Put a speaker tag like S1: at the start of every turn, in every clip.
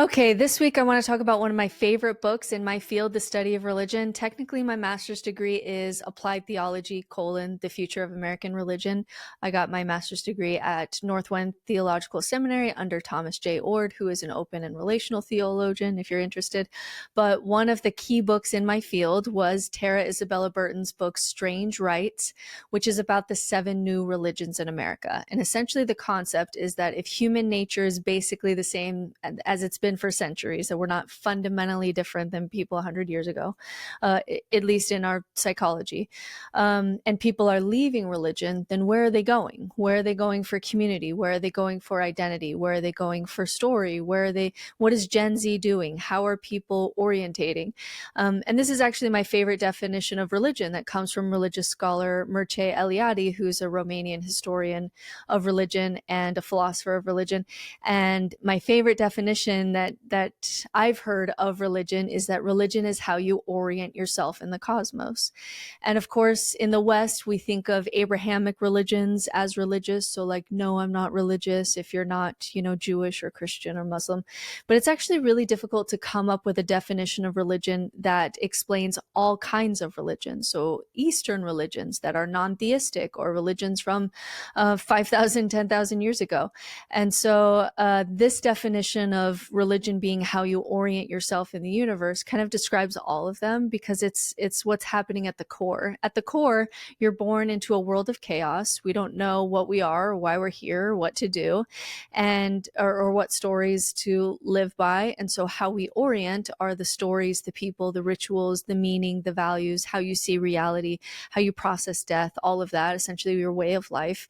S1: Okay, this week I want to talk about one of my favorite books in my field, the study of religion. Technically, my master's degree is Applied Theology, the future of American religion. I got my master's degree at Northwind Theological Seminary under Thomas J. Ord, who is an open and relational theologian, if you're interested. But one of the key books in my field was Tara Isabella Burton's book, Strange Rites, which is about the 7 new religions in America. And essentially the concept is that if human nature is basically the same as it's been for centuries, that we're not fundamentally different than people 100 years ago, at least in our psychology, and people are leaving religion, then where are they going? Where are they going for community? Where are they going for identity? Where are they going for story? What is Gen Z doing? How are people orientating? And this is actually my favorite definition of religion that comes from religious scholar Mircea Eliade, who's a Romanian historian of religion and a philosopher of religion. And my favorite definition that I've heard of religion is that religion is how you orient yourself in the cosmos. And of course, in the West, we think of Abrahamic religions as religious. So like, no, I'm not religious if you're not, Jewish or Christian or Muslim. But it's actually really difficult to come up with a definition of religion that explains all kinds of religions. So Eastern religions that are non-theistic, or religions from 5,000, 10,000 years ago. And so this definition of religion being how you orient yourself in the universe kind of describes all of them, because it's what's happening at the core. At the core, you're born into a world of chaos. We don't know what we are, or why we're here, what to do, and or what stories to live by. And so how we orient are the stories, the people, the rituals, the meaning, the values, how you see reality, how you process death, all of that. Essentially, your way of life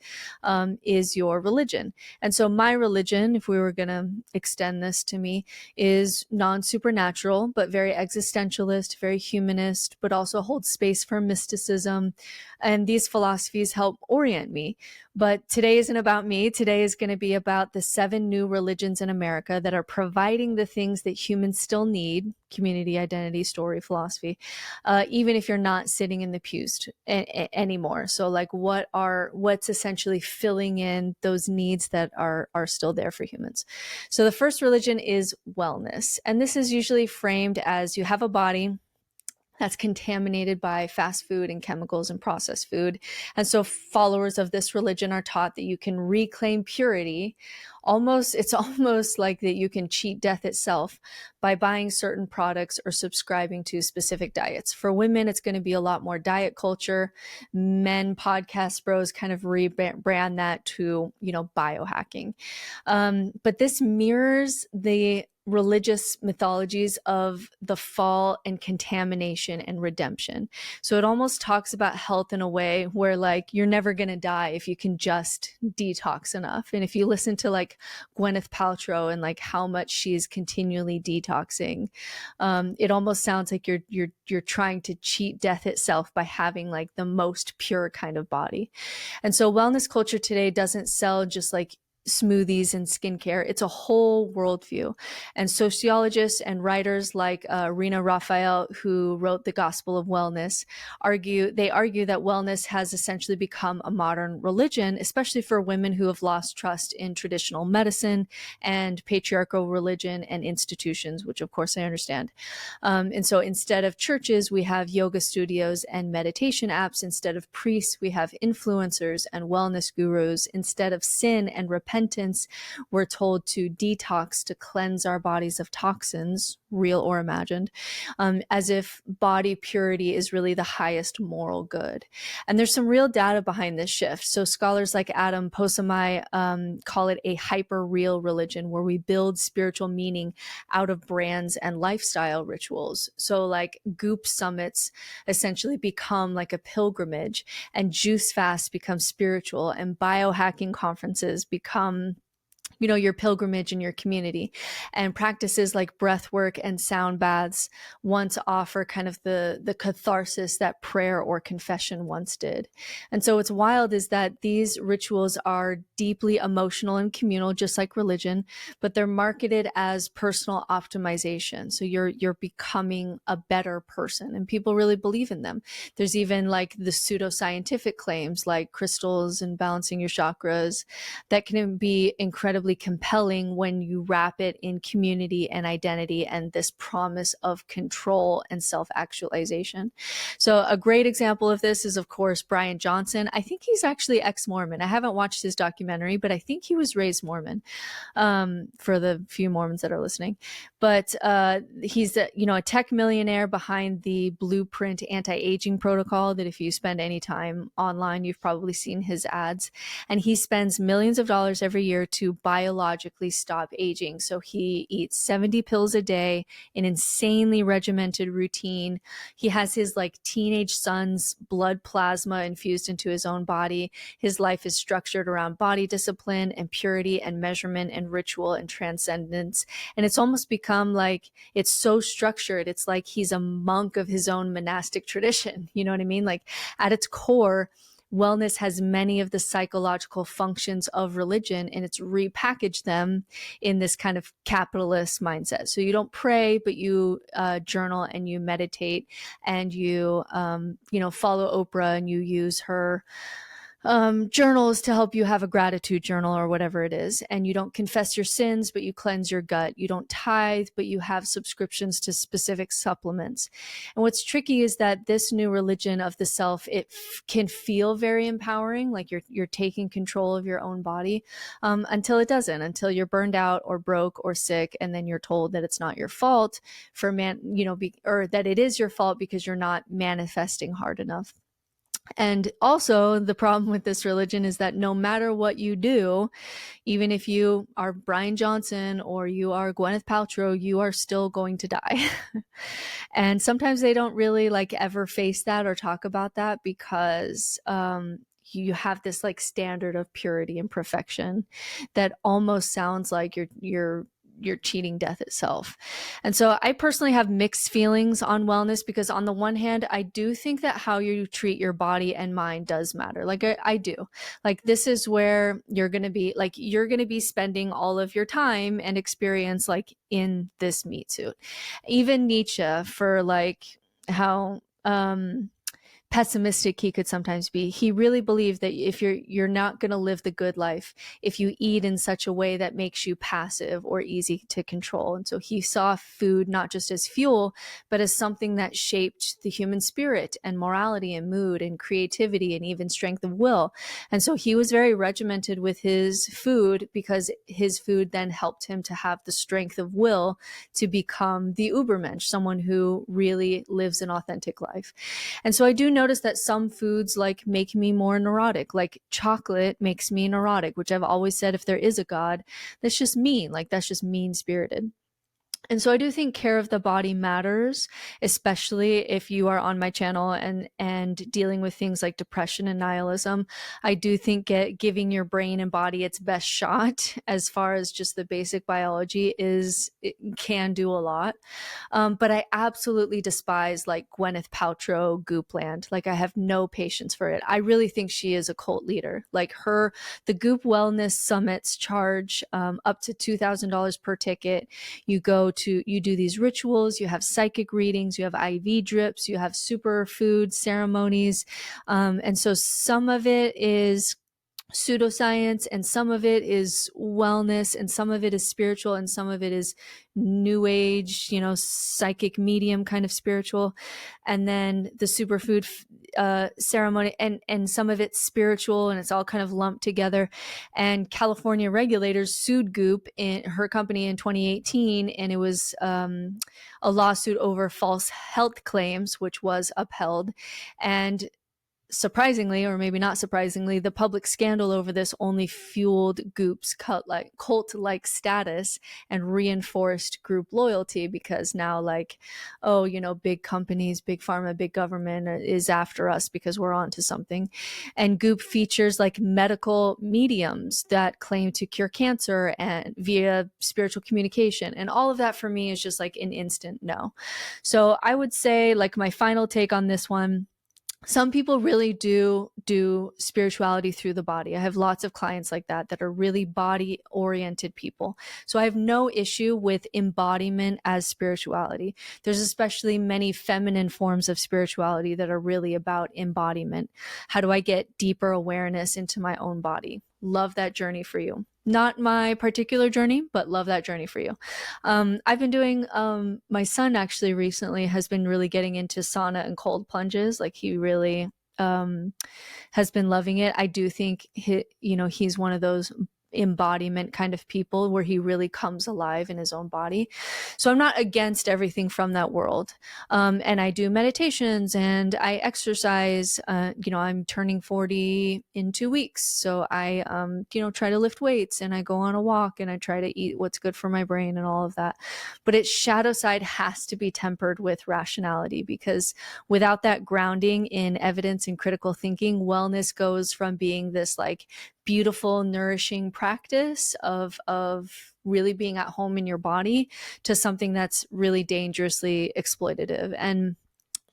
S1: is your religion. And so my religion, if we were going to extend this to me, is non-supernatural, but very existentialist, very humanist, but also holds space for mysticism. And these philosophies help orient me. But today isn't about me. Today is going to be about the 7 new religions in America that are providing the things that humans still need: community, identity, story, philosophy, even if you're not sitting in the pews anymore. So like what's essentially filling in those needs that are still there for humans. So the first religion is wellness. And this is usually framed as you have a body that's contaminated by fast food and chemicals and processed food. And so followers of this religion are taught that you can reclaim purity. It's almost like that you can cheat death itself by buying certain products or subscribing to specific diets. For women, it's going to be a lot more diet culture. Men, podcast bros kind of rebrand that to, biohacking. But this mirrors the religious mythologies of the fall and contamination and redemption. So it almost talks about health in a way where like you're never going to die if you can just detox enough. And if you listen to like Gwyneth Paltrow and like how much she's continually detoxing, it almost sounds like you're trying to cheat death itself by having like the most pure kind of body. And so wellness culture today doesn't sell just like smoothies and skincare. It's a whole worldview. And sociologists and writers like Rena Raphael, who wrote The Gospel of Wellness, argue that wellness has essentially become a modern religion, especially for women who have lost trust in traditional medicine and patriarchal religion and institutions, which of course I understand. And so instead of churches, we have yoga studios and meditation apps. Instead of priests, we have influencers and wellness gurus. Instead of sin and repentance, we're told to detox, to cleanse our bodies of toxins, real or imagined, as if body purity is really the highest moral good. And there's some real data behind this shift. So scholars like Adam Posamai call it a hyper-real religion, where we build spiritual meaning out of brands and lifestyle rituals. So like Goop summits essentially become like a pilgrimage, and juice fasts become spiritual, and biohacking conferences become your pilgrimage in your community. And practices like breath work and sound baths once offer kind of the catharsis that prayer or confession once did. And so what's wild is that these rituals are deeply emotional and communal, just like religion, but they're marketed as personal optimization. So you're becoming a better person, and people really believe in them. There's even like the pseudoscientific claims like crystals and balancing your chakras that can be incredibly incredibly compelling when you wrap it in community and identity and this promise of control and self-actualization. So a great example of this is, of course, Brian Johnson. I think he's actually ex-Mormon. I haven't watched his documentary, but I think he was raised Mormon, for the few Mormons that are listening. But he's a tech millionaire behind the Blueprint anti-aging protocol that if you spend any time online, you've probably seen his ads. And he spends millions of dollars every year to biologically stop aging. So he eats 70 pills a day, an insanely regimented routine. He has his teenage son's blood plasma infused into his own body. His life is structured around body discipline and purity and measurement and ritual and transcendence. And it's almost become it's so structured. It's like he's a monk of his own monastic tradition. You know what I mean? At its core, wellness has many of the psychological functions of religion, and it's repackaged them in this kind of capitalist mindset. So you don't pray, but you journal and you meditate, and you follow Oprah and you use her journals to help you have a gratitude journal or whatever it is. And you don't confess your sins, but you cleanse your gut. You don't tithe, but you have subscriptions to specific supplements. And what's tricky is that this new religion of the self, it can feel very empowering, like you're taking control of your own body, until it doesn't, until you're burned out or broke or sick. And then you're told that it's not your fault or that it is your fault because you're not manifesting hard enough. And also the problem with this religion is that no matter what you do, even if you are Brian Johnson or you are Gwyneth Paltrow, you are still going to die. And sometimes they don't really ever face that or talk about that because you have this standard of purity and perfection that almost sounds like you're cheating death itself. And so I personally have mixed feelings on wellness because on the one hand, I do think that how you treat your body and mind does matter. I do. This is where you're going to be spending all of your time and experience in this meat suit. Even Nietzsche, for how pessimistic he could sometimes be, he really believed that if you're not going to live the good life if you eat in such a way that makes you passive or easy to control. And so he saw food not just as fuel, but as something that shaped the human spirit and morality and mood and creativity and even strength of will. And so he was very regimented with his food because his food then helped him to have the strength of will to become the Ubermensch, someone who really lives an authentic life. And so I do notice that some foods make me more neurotic. Chocolate makes me neurotic, which I've always said if there is a God, that's just mean. That's just mean-spirited. And so I do think care of the body matters, especially if you are on my channel and dealing with things like depression and nihilism. I do think giving your brain and body its best shot as far as just the basic biology it can do a lot. But I absolutely despise Gwyneth Paltrow Goopland. I have no patience for it. I really think she is a cult leader. The Goop Wellness Summits charge up to $2,000 per ticket. You do these rituals, you have psychic readings, you have IV drips, you have superfood ceremonies. And so some of it is pseudoscience and some of it is wellness and some of it is spiritual and some of it is new age, psychic medium kind of spiritual. And then the superfood ceremony and some of it's spiritual and it's all kind of lumped together. And California regulators sued Goop, in her company, in 2018, and it was a lawsuit over false health claims, which was upheld. And surprisingly, or maybe not surprisingly, the public scandal over this only fueled Goop's cult-like status and reinforced group loyalty because now big companies, big pharma, big government is after us because we're onto something. And Goop features medical mediums that claim to cure cancer and via spiritual communication. And all of that for me is just an instant no. So I would say my final take on this one, some people really do spirituality through the body. I have lots of clients like that are really body oriented people. So I have no issue with embodiment as spirituality. There's especially many feminine forms of spirituality that are really about embodiment. How do I get deeper awareness into my own body? Love that journey for you. Not my particular journey, but love that journey for you. I've been doing, my son actually recently has been really getting into sauna and cold plunges. Like he really has been loving it. I do think he's one of those embodiment kind of people where he really comes alive in his own body. So I'm not against everything from that world. And I do meditations and I exercise. I'm turning 40 in 2 weeks. So I, try to lift weights and I go on a walk and I try to eat what's good for my brain and all of that. But its shadow side has to be tempered with rationality, because without that grounding in evidence and critical thinking, wellness goes from being this like beautiful, nourishing practice of really being at home in your body to something that's really dangerously exploitative. And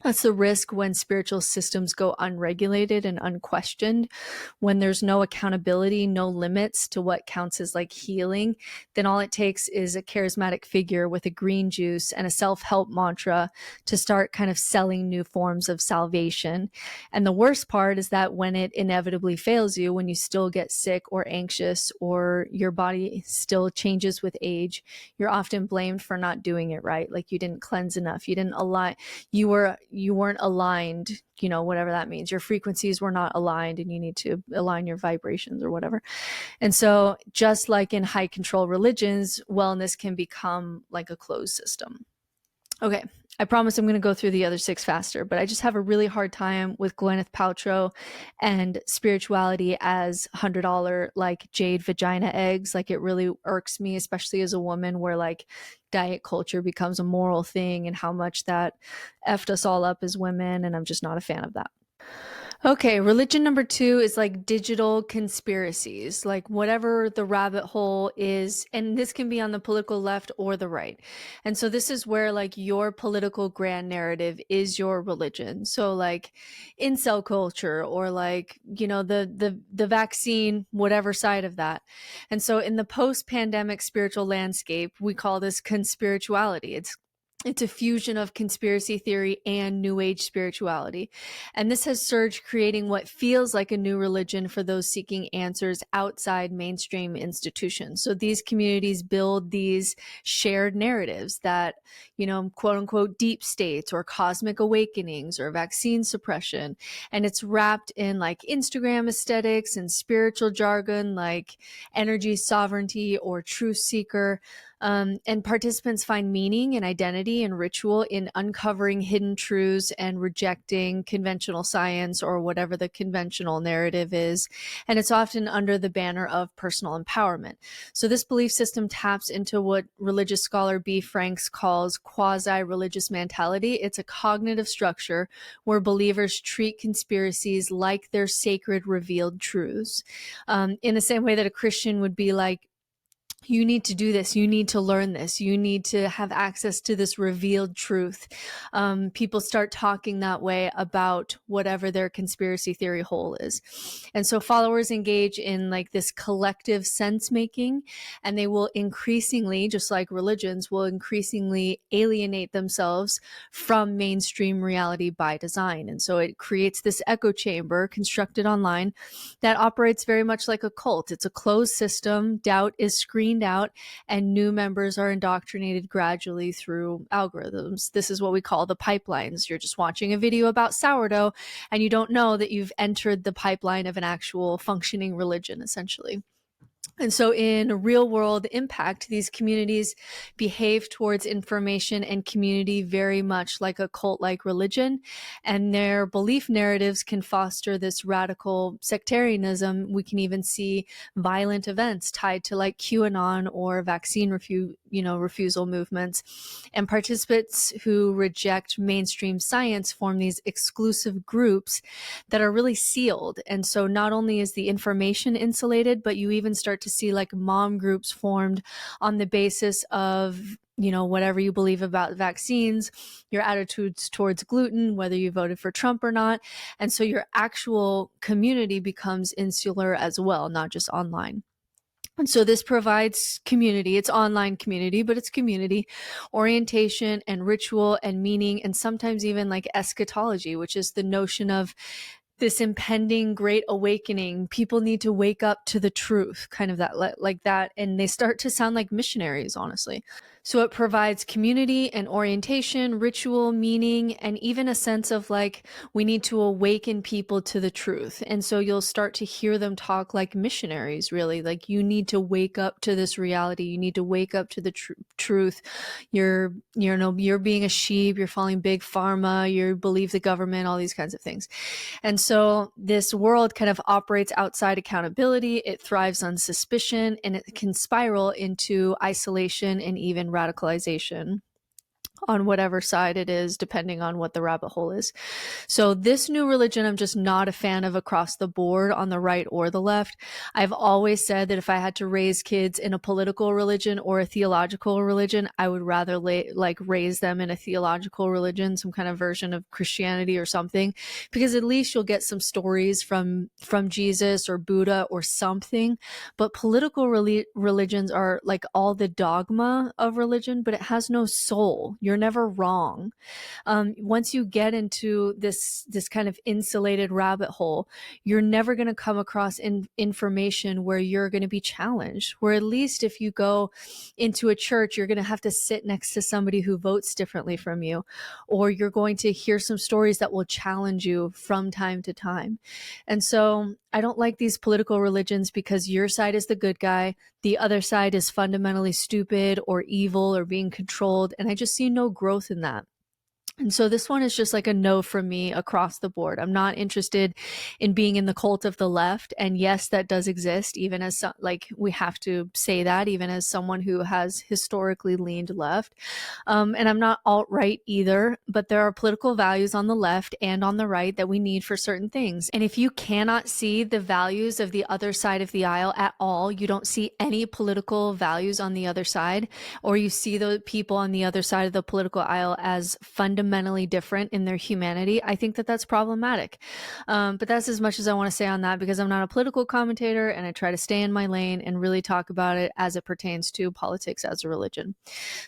S1: that's the risk when spiritual systems go unregulated and unquestioned. When there's no accountability, no limits to what counts as like healing, then all it takes is a charismatic figure with a green juice and a self-help mantra to start kind of selling new forms of salvation. And the worst part is that when it inevitably fails you, when you still get sick or anxious or your body still changes with age, you're often blamed for not doing it right. Like you didn't cleanse enough, you didn't align, you weren't aligned, whatever that means. Your frequencies were not aligned and you need to align your vibrations or whatever. And so just like in high control religions, wellness can become like a closed system. Okay, I promise I'm going to go through the other 6 faster, but I just have a really hard time with Gwyneth Paltrow and spirituality as $100 like jade vagina eggs. Like it really irks me, especially as a woman, where like diet culture becomes a moral thing and how much that effed us all up as women. And I'm just not a fan of that. Okay, religion number 2 is like digital conspiracies, like whatever the rabbit hole is. And this can be on the political left or the right. And so this is where like your political grand narrative is your religion. So like incel culture or like, the vaccine, whatever side of that. And so in the post-pandemic spiritual landscape, we call this conspirituality. It's a fusion of conspiracy theory and new age spirituality. And this has surged, creating what feels like a new religion for those seeking answers outside mainstream institutions. So these communities build these shared narratives that, quote unquote, deep states or cosmic awakenings or vaccine suppression. And it's wrapped in like Instagram aesthetics and spiritual jargon like energy sovereignty or truth seeker. And participants find meaning and identity and ritual in uncovering hidden truths and rejecting conventional science or whatever the conventional narrative is. And it's often under the banner of personal empowerment. So this belief system taps into what religious scholar B. Franks calls quasi-religious mentality. It's a cognitive structure where believers treat conspiracies like they're sacred revealed truths. In the same way that a Christian would be like, you need to do this. You need to learn this. You need to have access to this revealed truth. People start talking that way about whatever their conspiracy theory hole is. And so followers engage in like this collective sense making, and they will increasingly, just like religions, will increasingly alienate themselves from mainstream reality by design. And so it creates this echo chamber constructed online that operates very much like a cult. It's a closed system. Doubt is screened out, and new members are indoctrinated gradually through algorithms. This is what we call the pipelines. You're just watching a video about sourdough, and you don't know that you've entered the pipeline of an actual functioning religion, essentially. And so in real world impact, these communities behave towards information and community very much like a cult-like religion, and their belief narratives can foster this radical sectarianism. We can even see violent events tied to like QAnon or vaccine refusal movements. And participants who reject mainstream science form these exclusive groups that are really sealed. And so not only is the information insulated, but you even start to see like mom groups formed on the basis of whatever you believe about vaccines, your attitudes towards gluten, whether you voted for Trump or not. And so your actual community becomes insular as well, not just online. And so this provides community. It's online community, but it's community, orientation and ritual and meaning, and sometimes even like eschatology, which is the notion of this impending great awakening. People need to wake up to the truth, kind of that, like that. And they start to sound like missionaries, honestly. So it provides community and orientation, ritual, meaning, and even a sense of like, we need to awaken people to the truth. And so you'll start to hear them talk like missionaries, really. Like, you need to wake up to this reality. You need to wake up to the truth. You're being a sheep, you're following big pharma, you believe the government, all these kinds of things. And so this world kind of operates outside accountability. It thrives on suspicion, and it can spiral into isolation and even radicalization on whatever side it is, depending on what the rabbit hole is. So this new religion, I'm just not a fan of across the board on the right or the left. I've always said that if I had to raise kids in a political religion or a theological religion, I would rather raise them in a theological religion, some kind of version of Christianity or something, because at least you'll get some stories from Jesus or Buddha or something. But political religions are like all the dogma of religion, but it has no soul. You're never wrong. Once you get into this kind of insulated rabbit hole, you're never going to come across information where you're going to be challenged. Where at least if you go into a church, you're going to have to sit next to somebody who votes differently from you, or you're going to hear some stories that will challenge you from time to time. And so I don't like these political religions because your side is the good guy, the other side is fundamentally stupid or evil or being controlled, and I just see no growth in that. And so this one is just like a no from me across the board. I'm not interested in being in the cult of the left. And yes, that does exist, even as we have to say that, even as someone who has historically leaned left. And I'm not alt-right either, but there are political values on the left and on the right that we need for certain things. And if you cannot see the values of the other side of the aisle at all, you don't see any political values on the other side, or you see the people on the other side of the political aisle as fundamentally different in their humanity, I think that that's problematic. But that's as much as I want to say on that, because I'm not a political commentator and I try to stay in my lane and really talk about it as it pertains to politics as a religion.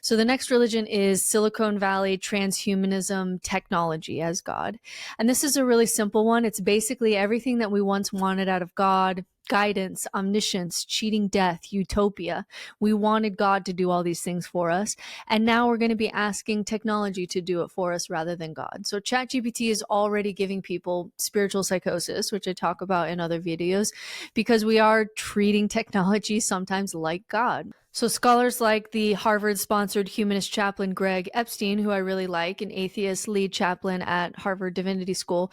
S1: So the next religion is Silicon Valley transhumanism, technology as God. And this is a really simple one. It's basically everything that we once wanted out of God: guidance, omniscience, cheating death, utopia. We wanted God to do all these things for us. And now we're going to be asking technology to do it for us rather than God. So ChatGPT is already giving people spiritual psychosis, which I talk about in other videos, because we are treating technology sometimes like God. So scholars like the Harvard-sponsored humanist chaplain Greg Epstein, who I really like, an atheist lead chaplain at Harvard Divinity School,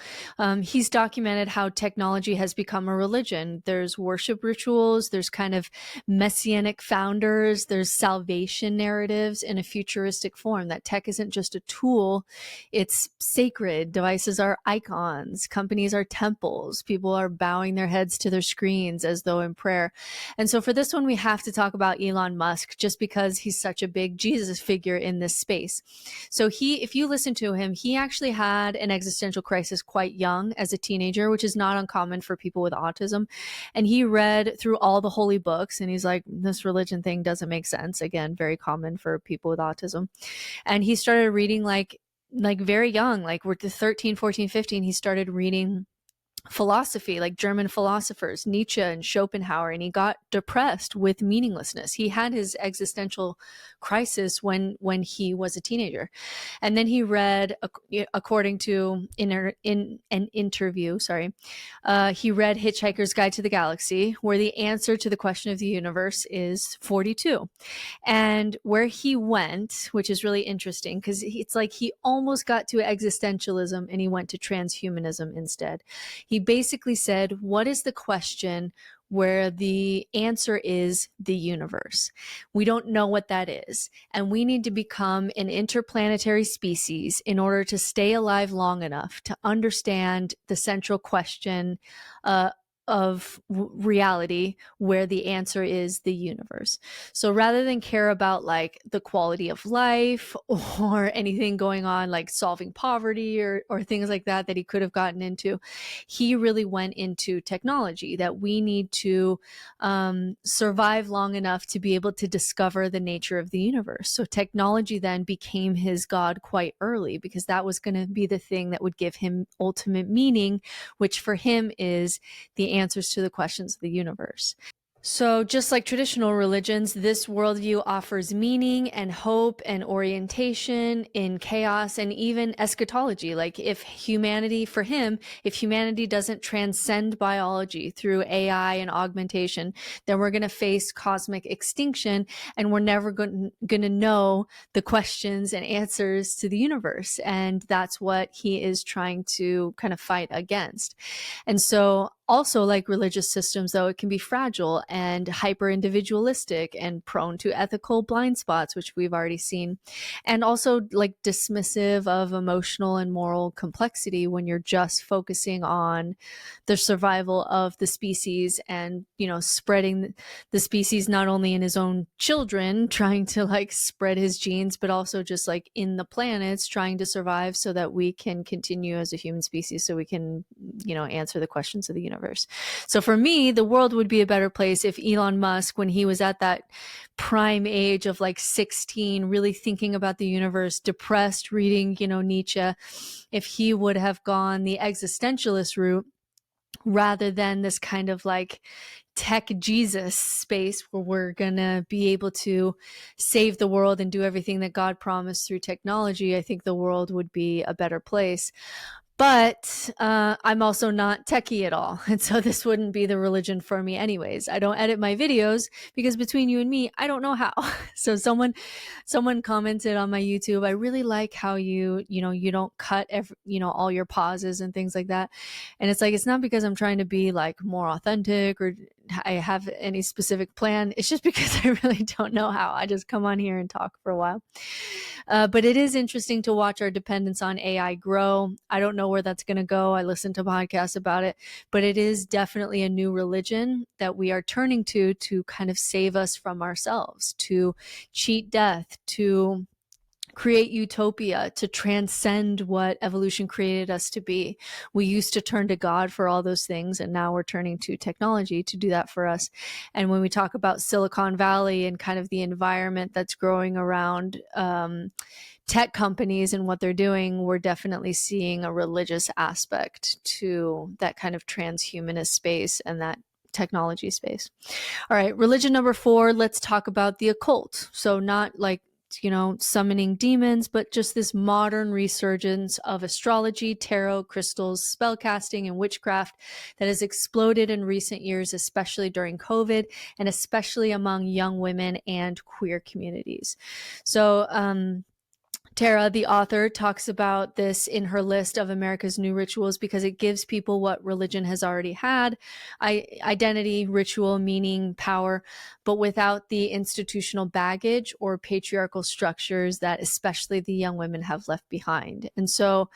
S1: he's documented how technology has become a religion. There's worship rituals, there's kind of messianic founders, there's salvation narratives in a futuristic form. That tech isn't just a tool, it's sacred. Devices are icons, companies are temples, people are bowing their heads to their screens as though in prayer. And so for this one, we have to talk about Elon Musk, just because he's such a big Jesus figure in this space. So if you listen to him, he actually had an existential crisis quite young as a teenager, which is not uncommon for people with autism. And he read through all the holy books and he's like, this religion thing doesn't make sense. Again, very common for people with autism. And he started reading like very young, like we're 13, 14, 15, he started reading philosophy, like German philosophers, Nietzsche and Schopenhauer, and he got depressed with meaninglessness. He had his existential crisis when he was a teenager. And then he read, according to in an interview, he read Hitchhiker's Guide to the Galaxy, where the answer to the question of the universe is 42. And where he went, which is really interesting, because it's like he almost got to existentialism and he went to transhumanism instead. He basically said, what is the question where the answer is the universe? We don't know what that is. And we need to become an interplanetary species in order to stay alive long enough to understand the central question reality where the answer is the universe. So rather than care about like the quality of life or anything going on, like solving poverty or things like that he could have gotten into, he really went into technology, that we need to survive long enough to be able to discover the nature of the universe. So technology then became his God quite early, because that was going to be the thing that would give him ultimate meaning, which for him is the answers to the questions of the universe. So just like traditional religions, this worldview offers meaning and hope and orientation in chaos and even eschatology. Like if humanity, for him, if humanity doesn't transcend biology through AI and augmentation, then we're going to face cosmic extinction, and we're never going to know the questions and answers to the universe. And that's what he is trying to kind of fight against. And so also, like religious systems, though, it can be fragile and hyper individualistic and prone to ethical blind spots, which we've already seen, and also like dismissive of emotional and moral complexity when you're just focusing on the survival of the species and, you know, spreading the species not only in his own children, trying to like spread his genes, but also just like in the planets, trying to survive so that we can continue as a human species, so we can, you know, answer the questions of the universe. So for me, the world would be a better place if Elon Musk, when he was at that prime age of like 16, really thinking about the universe, depressed, reading, you know, Nietzsche, if he would have gone the existentialist route rather than this kind of like tech Jesus space where we're gonna be able to save the world and do everything that God promised through technology, I think the world would be a better place. But I'm also not techie at all. And so this wouldn't be the religion for me anyways. I don't edit my videos because between you and me, I don't know how. So someone commented on my YouTube, I really like how you don't cut all your pauses and things like that. And it's like, it's not because I'm trying to be like more authentic or I have any specific plan. It's just because I really don't know how. I just come on here and talk for a while. But it is interesting to watch our dependence on AI grow. I don't know where that's going to go. I listen to podcasts about it, but it is definitely a new religion that we are turning to kind of save us from ourselves, to cheat death, to create utopia, to transcend what evolution created us to be. We used to turn to God for all those things, and now we're turning to technology to do that for us. And when we talk about Silicon Valley and kind of the environment that's growing around tech companies and what they're doing, we're definitely seeing a religious aspect to that kind of transhumanist space and that technology space. All right, religion number 4, let's talk about the occult. So not like summoning demons, but just this modern resurgence of astrology, tarot, crystals, spellcasting, and witchcraft that has exploded in recent years, especially during COVID, and especially among young women and queer communities. So, Tara, the author, talks about this in her list of America's new rituals because it gives people what religion has already had: identity, ritual, meaning, power, but without the institutional baggage or patriarchal structures that especially the young women have left behind. And so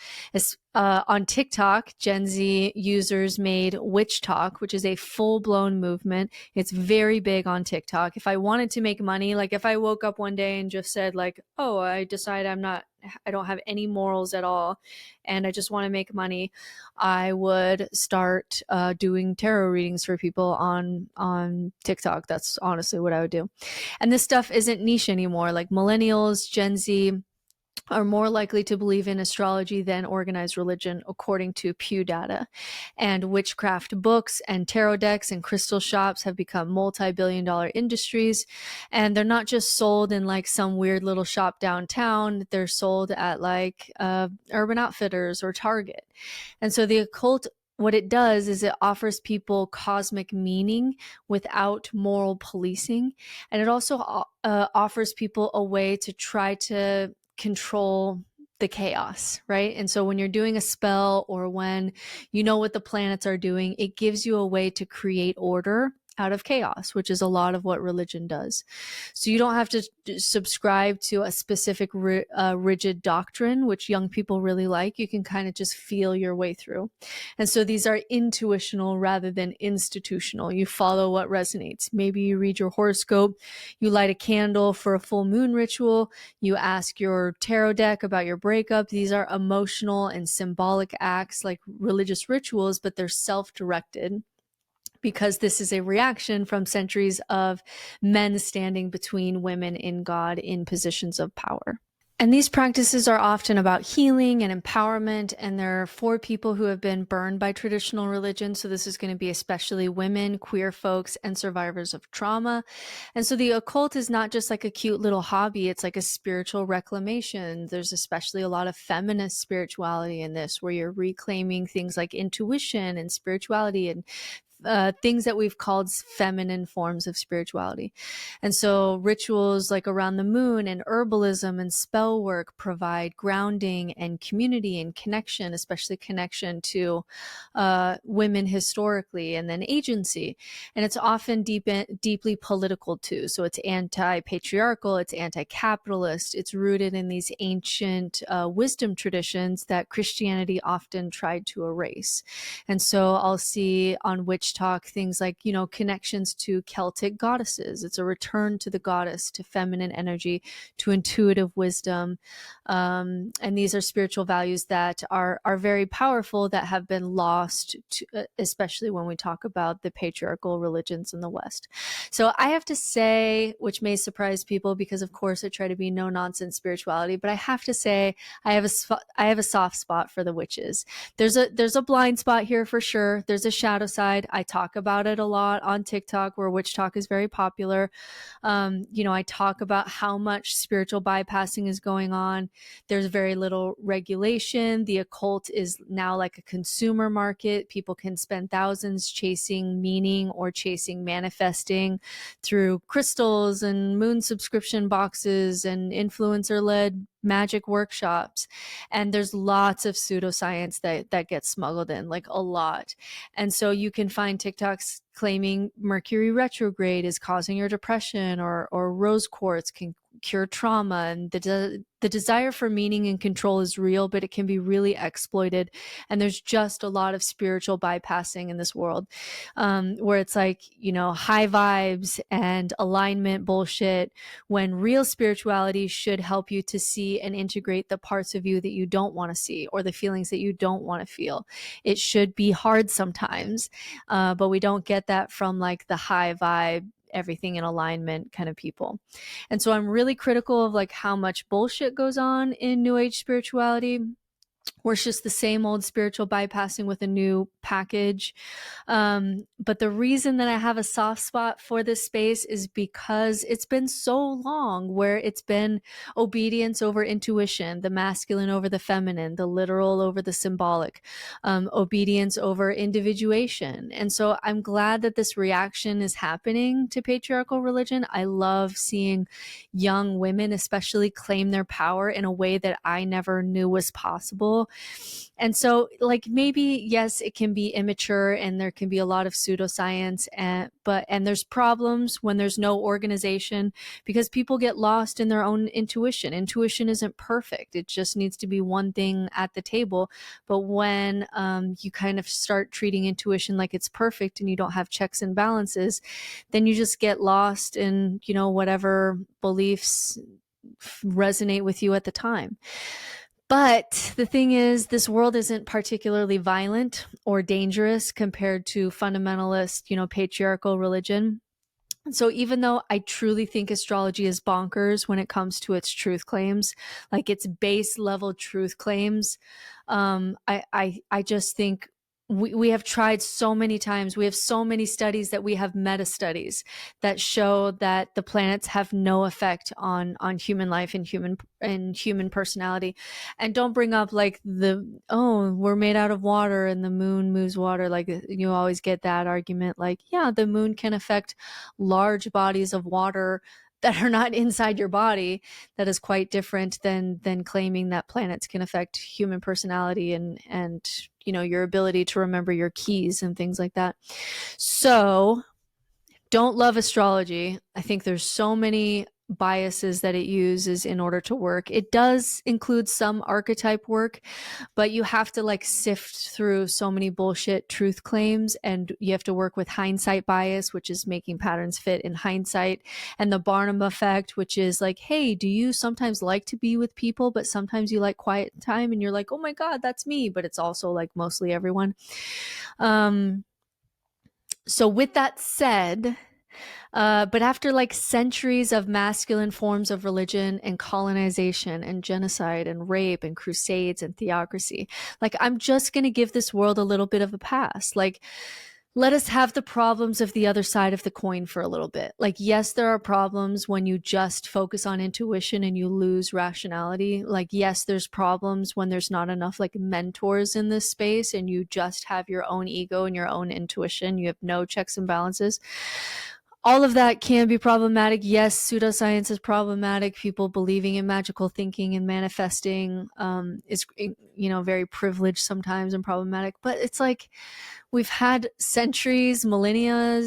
S1: on TikTok, Gen Z users made witchtok, which is a full-blown movement. It's very big on TikTok. If I wanted to make money, like if I woke up one day and just said like, oh, I decide I don't have any morals at all, and I just want to make money, I would start doing tarot readings for people on TikTok. That's honestly what I would do. And this stuff isn't niche anymore. Like millennials, Gen Z are more likely to believe in astrology than organized religion, according to Pew data. And witchcraft books and tarot decks and crystal shops have become multi-billion-dollar industries. And they're not just sold in like some weird little shop downtown. They're sold at like Urban Outfitters or Target. And so the occult, what it does is it offers people cosmic meaning without moral policing. And it also offers people a way to try to control the chaos, right? And so when you're doing a spell or when you know what the planets are doing, it gives you a way to create order out of chaos, which is a lot of what religion does. So you don't have to subscribe to a specific rigid doctrine, which young people really like. You can kind of just feel your way through. And so these are intuitional rather than institutional. You follow what resonates. Maybe you read your horoscope, you light a candle for a full moon ritual, you ask your tarot deck about your breakup. These are emotional and symbolic acts like religious rituals, but they're self-directed, because this is a reaction from centuries of men standing between women in God in positions of power. And these practices are often about healing and empowerment, and they're for people who have been burned by traditional religion. So this is going to be especially women, queer folks, and survivors of trauma. And so the occult is not just like a cute little hobby. It's like a spiritual reclamation. There's especially a lot of feminist spirituality in this, where you're reclaiming things like intuition and spirituality and things that we've called feminine forms of spirituality. And so rituals like around the moon and herbalism and spell work provide grounding and community and connection, especially connection to women historically, and then agency. And it's often deeply political too. So it's anti-patriarchal, it's anti-capitalist, it's rooted in these ancient wisdom traditions that Christianity often tried to erase. And so I'll see on witchtok things like, connections to Celtic goddesses. It's a return to the goddess, to feminine energy, to intuitive wisdom. And these are spiritual values that are very powerful, that have been lost, especially when we talk about the patriarchal religions in the West. So I have to say, which may surprise people, because of course I try to be no nonsense spirituality, but I have to say I have a soft spot for the witches. There's a blind spot here for sure. There's a shadow side. I talk about it a lot on TikTok, where witchtok is very popular. I talk about how much spiritual bypassing is going on. There's very little regulation. The occult is now like a consumer market. People can spend thousands chasing meaning or chasing manifesting through crystals and moon subscription boxes and influencer-led magic workshops. And there's lots of pseudoscience that gets smuggled in, like a lot. And so you can find TikToks claiming Mercury retrograde is causing your depression, or rose quartz can cure trauma. And the desire for meaning and control is real, but it can be really exploited. And there's just a lot of spiritual bypassing in this world, where it's like, high vibes and alignment bullshit, when real spirituality should help you to see and integrate the parts of you that you don't want to see, or the feelings that you don't want to feel. It should be hard sometimes, but we don't get that from like the high vibe, everything in alignment kind of people. And so I'm really critical of like how much bullshit goes on in New Age spirituality, where it's just the same old spiritual bypassing with a new package. But the reason that I have a soft spot for this space is because it's been so long where it's been obedience over intuition, the masculine over the feminine, the literal over the symbolic, obedience over individuation. And so I'm glad that this reaction is happening to patriarchal religion. I love seeing young women especially claim their power in a way that I never knew was possible. And so like, maybe, yes, it can be immature and there can be a lot of pseudoscience, and there's problems when there's no organization, because people get lost in their own intuition. Intuition isn't perfect. It just needs to be one thing at the table. But when you kind of start treating intuition like it's perfect and you don't have checks and balances, then you just get lost in, whatever beliefs resonate with you at the time. But the thing is, this world isn't particularly violent or dangerous compared to fundamentalist, patriarchal religion. So even though I truly think astrology is bonkers when it comes to its truth claims, like its base level truth claims, I just think we have tried so many times. We have so many studies that we have meta studies that show that the planets have no effect on human life and human personality. And don't bring up like we're made out of water and the moon moves water. Like, you always get that argument. Like, yeah, the moon can affect large bodies of water that are not inside your body. That is quite different than claiming that planets can affect human personality and your ability to remember your keys and things like that. So don't love astrology. I think there's so many biases that it uses in order to work. It does include some archetype work, but you have to like sift through so many bullshit truth claims, and you have to work with hindsight bias, which is making patterns fit in hindsight, and the Barnum effect, which is like, hey, do you sometimes like to be with people, but sometimes you like quiet time, and you're like, oh my God, that's me, but it's also like mostly everyone. So with that said, but after like centuries of masculine forms of religion and colonization and genocide and rape and crusades and theocracy, like I'm just going to give this world a little bit of a pass. Like, let us have the problems of the other side of the coin for a little bit. Like, yes, there are problems when you just focus on intuition and you lose rationality. Like, yes, there's problems when there's not enough like mentors in this space and you just have your own ego and your own intuition. You have no checks and balances. All of that can be problematic. Yes, pseudoscience is problematic. People believing in magical thinking and manifesting is, very privileged sometimes and problematic. But it's like we've had centuries, millennia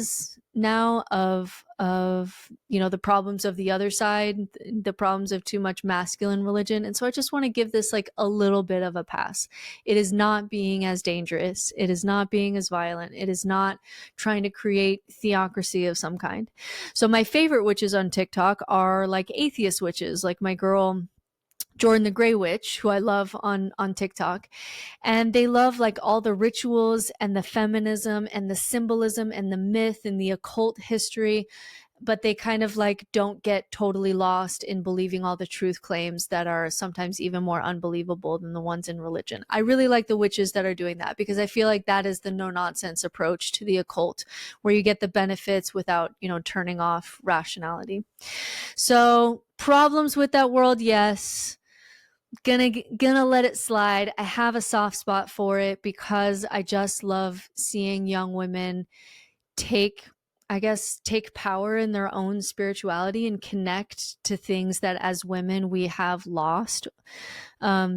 S1: now of the problems of the other side, the problems of too much masculine religion. And so I just want to give this like a little bit of a pass. It is not being as dangerous. It is not being as violent. It is not trying to create theocracy of some kind. So my favorite witches on TikTok are like atheist witches, like my girl Jordan the Grey Witch, who I love on TikTok. And they love like all the rituals and the feminism and the symbolism and the myth and the occult history, but they kind of like don't get totally lost in believing all the truth claims that are sometimes even more unbelievable than the ones in religion. I really like the witches that are doing that because I feel like that is the no nonsense approach to the occult, where you get the benefits without, turning off rationality. So problems with that world, yes. Gonna let it slide. I have a soft spot for it because I just love seeing young women take power in their own spirituality and connect to things that as women we have lost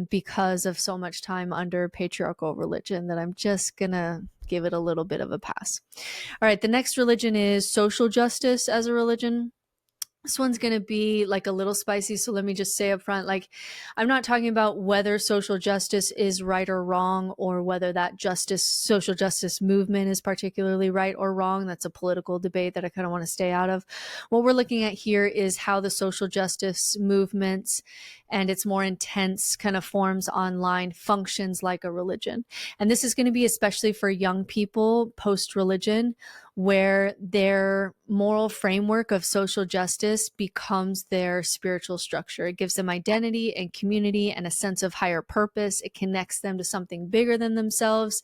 S1: because of so much time under patriarchal religion, that I'm just gonna give it a little bit of a pass. All right, the next religion is social justice as a religion. This one's going to be like a little spicy. So let me just say up front, like, I'm not talking about whether social justice is right or wrong, or whether that social justice movement is particularly right or wrong. That's a political debate that I kind of want to stay out of. What we're looking at here is how the social justice movements and its more intense kind of forms online functions like a religion. And this is going to be especially for young people post-religion, where their moral framework of social justice becomes their spiritual structure. It gives them identity and community and a sense of higher purpose. It connects them to something bigger than themselves.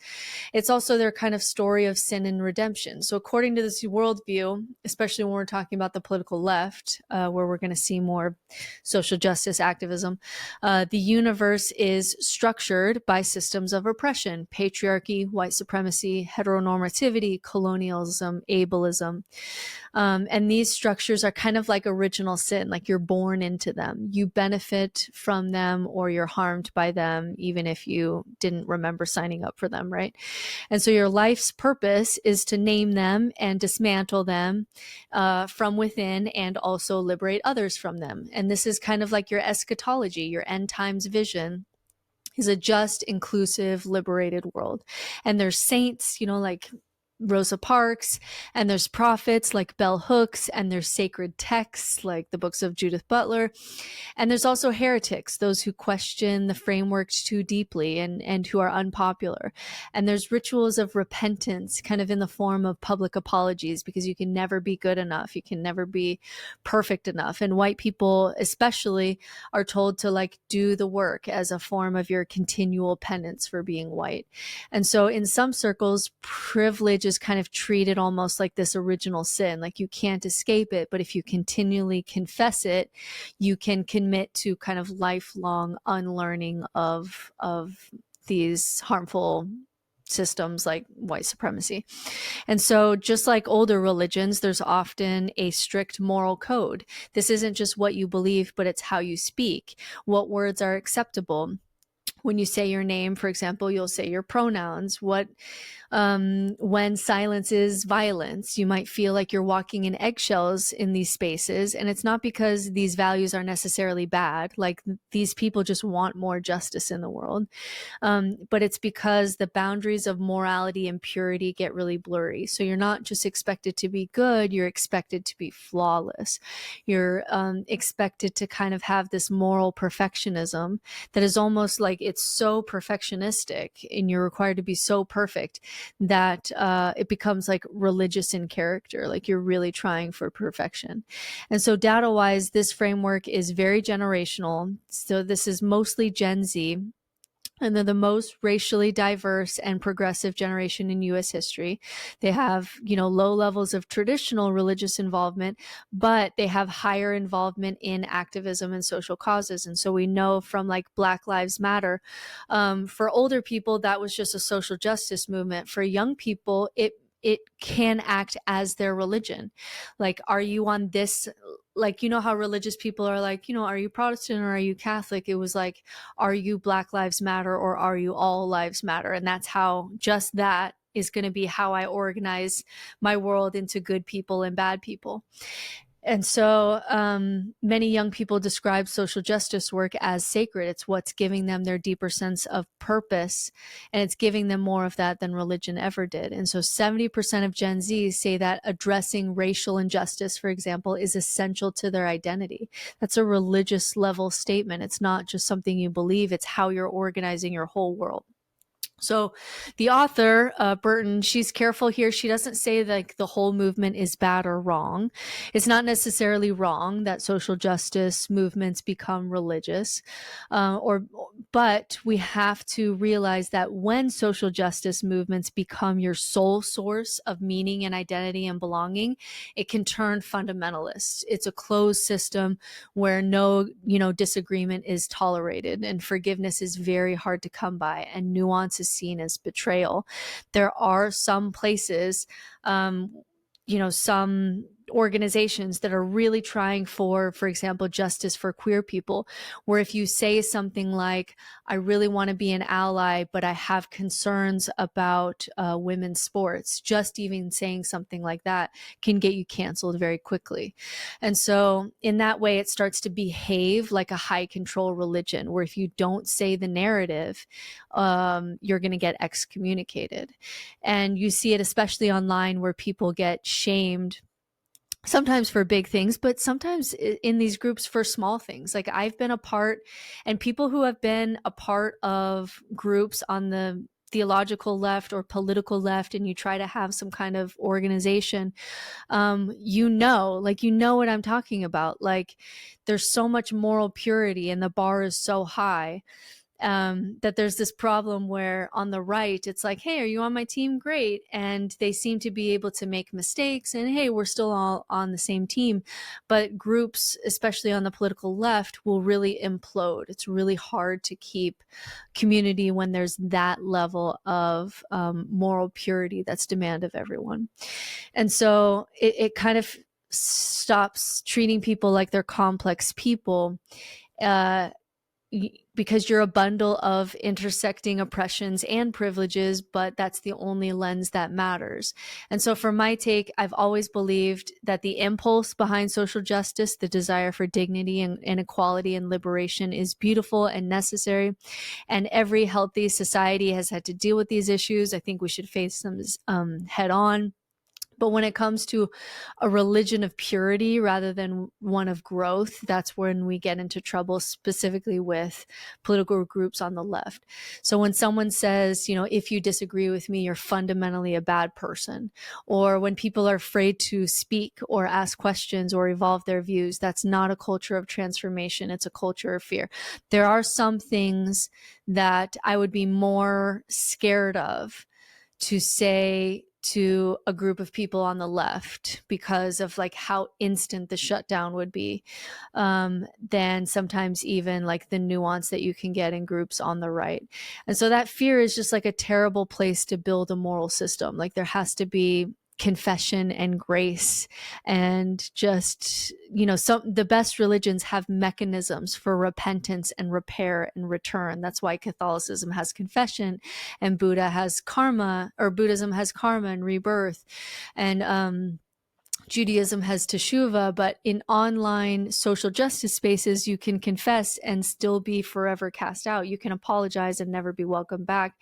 S1: It's also their kind of story of sin and redemption. So according to this worldview, especially when we're talking about the political left, where we're going to see more social justice activism, the universe is structured by systems of oppression: patriarchy, white supremacy, heteronormativity, colonialism, ableism. And these structures are kind of like original sin, like you're born into them. You benefit from them or you're harmed by them, even if you didn't remember signing up for them, right? And so your life's purpose is to name them and dismantle them from within, and also liberate others from them. And this is kind of like your eschatology, your end times vision is a just, inclusive, liberated world. And there's saints, like Rosa Parks, and there's prophets like Bell Hooks, and there's sacred texts like the books of Judith Butler. And there's also heretics, those who question the framework too deeply and who are unpopular. And there's rituals of repentance kind of in the form of public apologies, because you can never be good enough. You can never be perfect enough. And white people especially are told to like do the work as a form of your continual penance for being white. And so in some circles, privilege is kind of treated almost like this original sin, like you can't escape it, but if you continually confess it, you can commit to kind of lifelong unlearning of these harmful systems like white supremacy. And so just like older religions, there's often a strict moral code. This isn't just what you believe, but it's how you speak, what words are acceptable, When you say your name, for example, you'll say your pronouns. When silence is violence, you might feel like you're walking in eggshells in these spaces. And it's not because these values are necessarily bad. Like, these people just want more justice in the world. But it's because the boundaries of morality and purity get really blurry. So you're not just expected to be good, you're expected to be flawless. You're expected to kind of have this moral perfectionism that is almost like it's so perfectionistic, and you're required to be so perfect that it becomes like religious in character, like you're really trying for perfection. And so data-wise, this framework is very generational. So this is mostly Gen Z, and they're the most racially diverse and progressive generation in U.S. history. They have, low levels of traditional religious involvement, but they have higher involvement in activism and social causes. And so we know from like Black Lives Matter, for older people, that was just a social justice movement. For young people, it can act as their religion. Like, are you on this, like, how religious people are like, are you Protestant or are you Catholic? It was like, are you Black Lives Matter or are you All Lives Matter? And that's how, just that is going to be how I organize my world into good people and bad people. And so many young people describe social justice work as sacred. It's what's giving them their deeper sense of purpose, and it's giving them more of that than religion ever did. And so 70% of Gen Z say that addressing racial injustice, for example, is essential to their identity. That's a religious level statement. It's not just something you believe, it's how you're organizing your whole world. So the author, Burton, she's careful here. She doesn't say like the whole movement is bad or wrong. It's not necessarily wrong that social justice movements become religious, but we have to realize that when social justice movements become your sole source of meaning and identity and belonging, it can turn fundamentalist. It's a closed system where no, disagreement is tolerated, and forgiveness is very hard to come by, and nuance is seen as betrayal. There are some places, some organizations that are really trying for example, justice for queer people, where if you say something like, I really want to be an ally, but I have concerns about women's sports, just even saying something like that can get you canceled very quickly. And so in that way, it starts to behave like a high control religion, where if you don't say the narrative, you're going to get excommunicated. And you see it especially online, where people get shamed sometimes for big things, but sometimes in these groups for small things. Like, I've been a part, and people who have been a part of groups on the theological left or political left, and you try to have some kind of organization, you know what I'm talking about. Like, there's so much moral purity and the bar is so high, that there's this problem where on the right, it's like, hey, are you on my team? Great. And they seem to be able to make mistakes, and hey, we're still all on the same team. But groups, especially on the political left, will really implode. It's really hard to keep community when there's that level of moral purity that's demanded of everyone. And so it kind of stops treating people like they're complex people, because you're a bundle of intersecting oppressions and privileges, but that's the only lens that matters. And so for my take, I've always believed that the impulse behind social justice, the desire for dignity and equality and liberation, is beautiful and necessary. And every healthy society has had to deal with these issues. I think we should face them head on. But when it comes to a religion of purity rather than one of growth, that's when we get into trouble, specifically with political groups on the left. So when someone says, if you disagree with me, you're fundamentally a bad person, or when people are afraid to speak or ask questions or evolve their views, that's not a culture of transformation. It's a culture of fear. There are some things that I would be more scared of to say to a group of people on the left, because of like how instant the shutdown would be, than sometimes even like the nuance that you can get in groups on the right. And so that fear is just like a terrible place to build a moral system. Like, there has to be confession and grace, and just, the best religions have mechanisms for repentance and repair and return. That's why Catholicism has confession, and Buddhism has karma and rebirth, and Judaism has teshuvah. But in online social justice spaces, you can confess and still be forever cast out. You can apologize and never be welcomed back.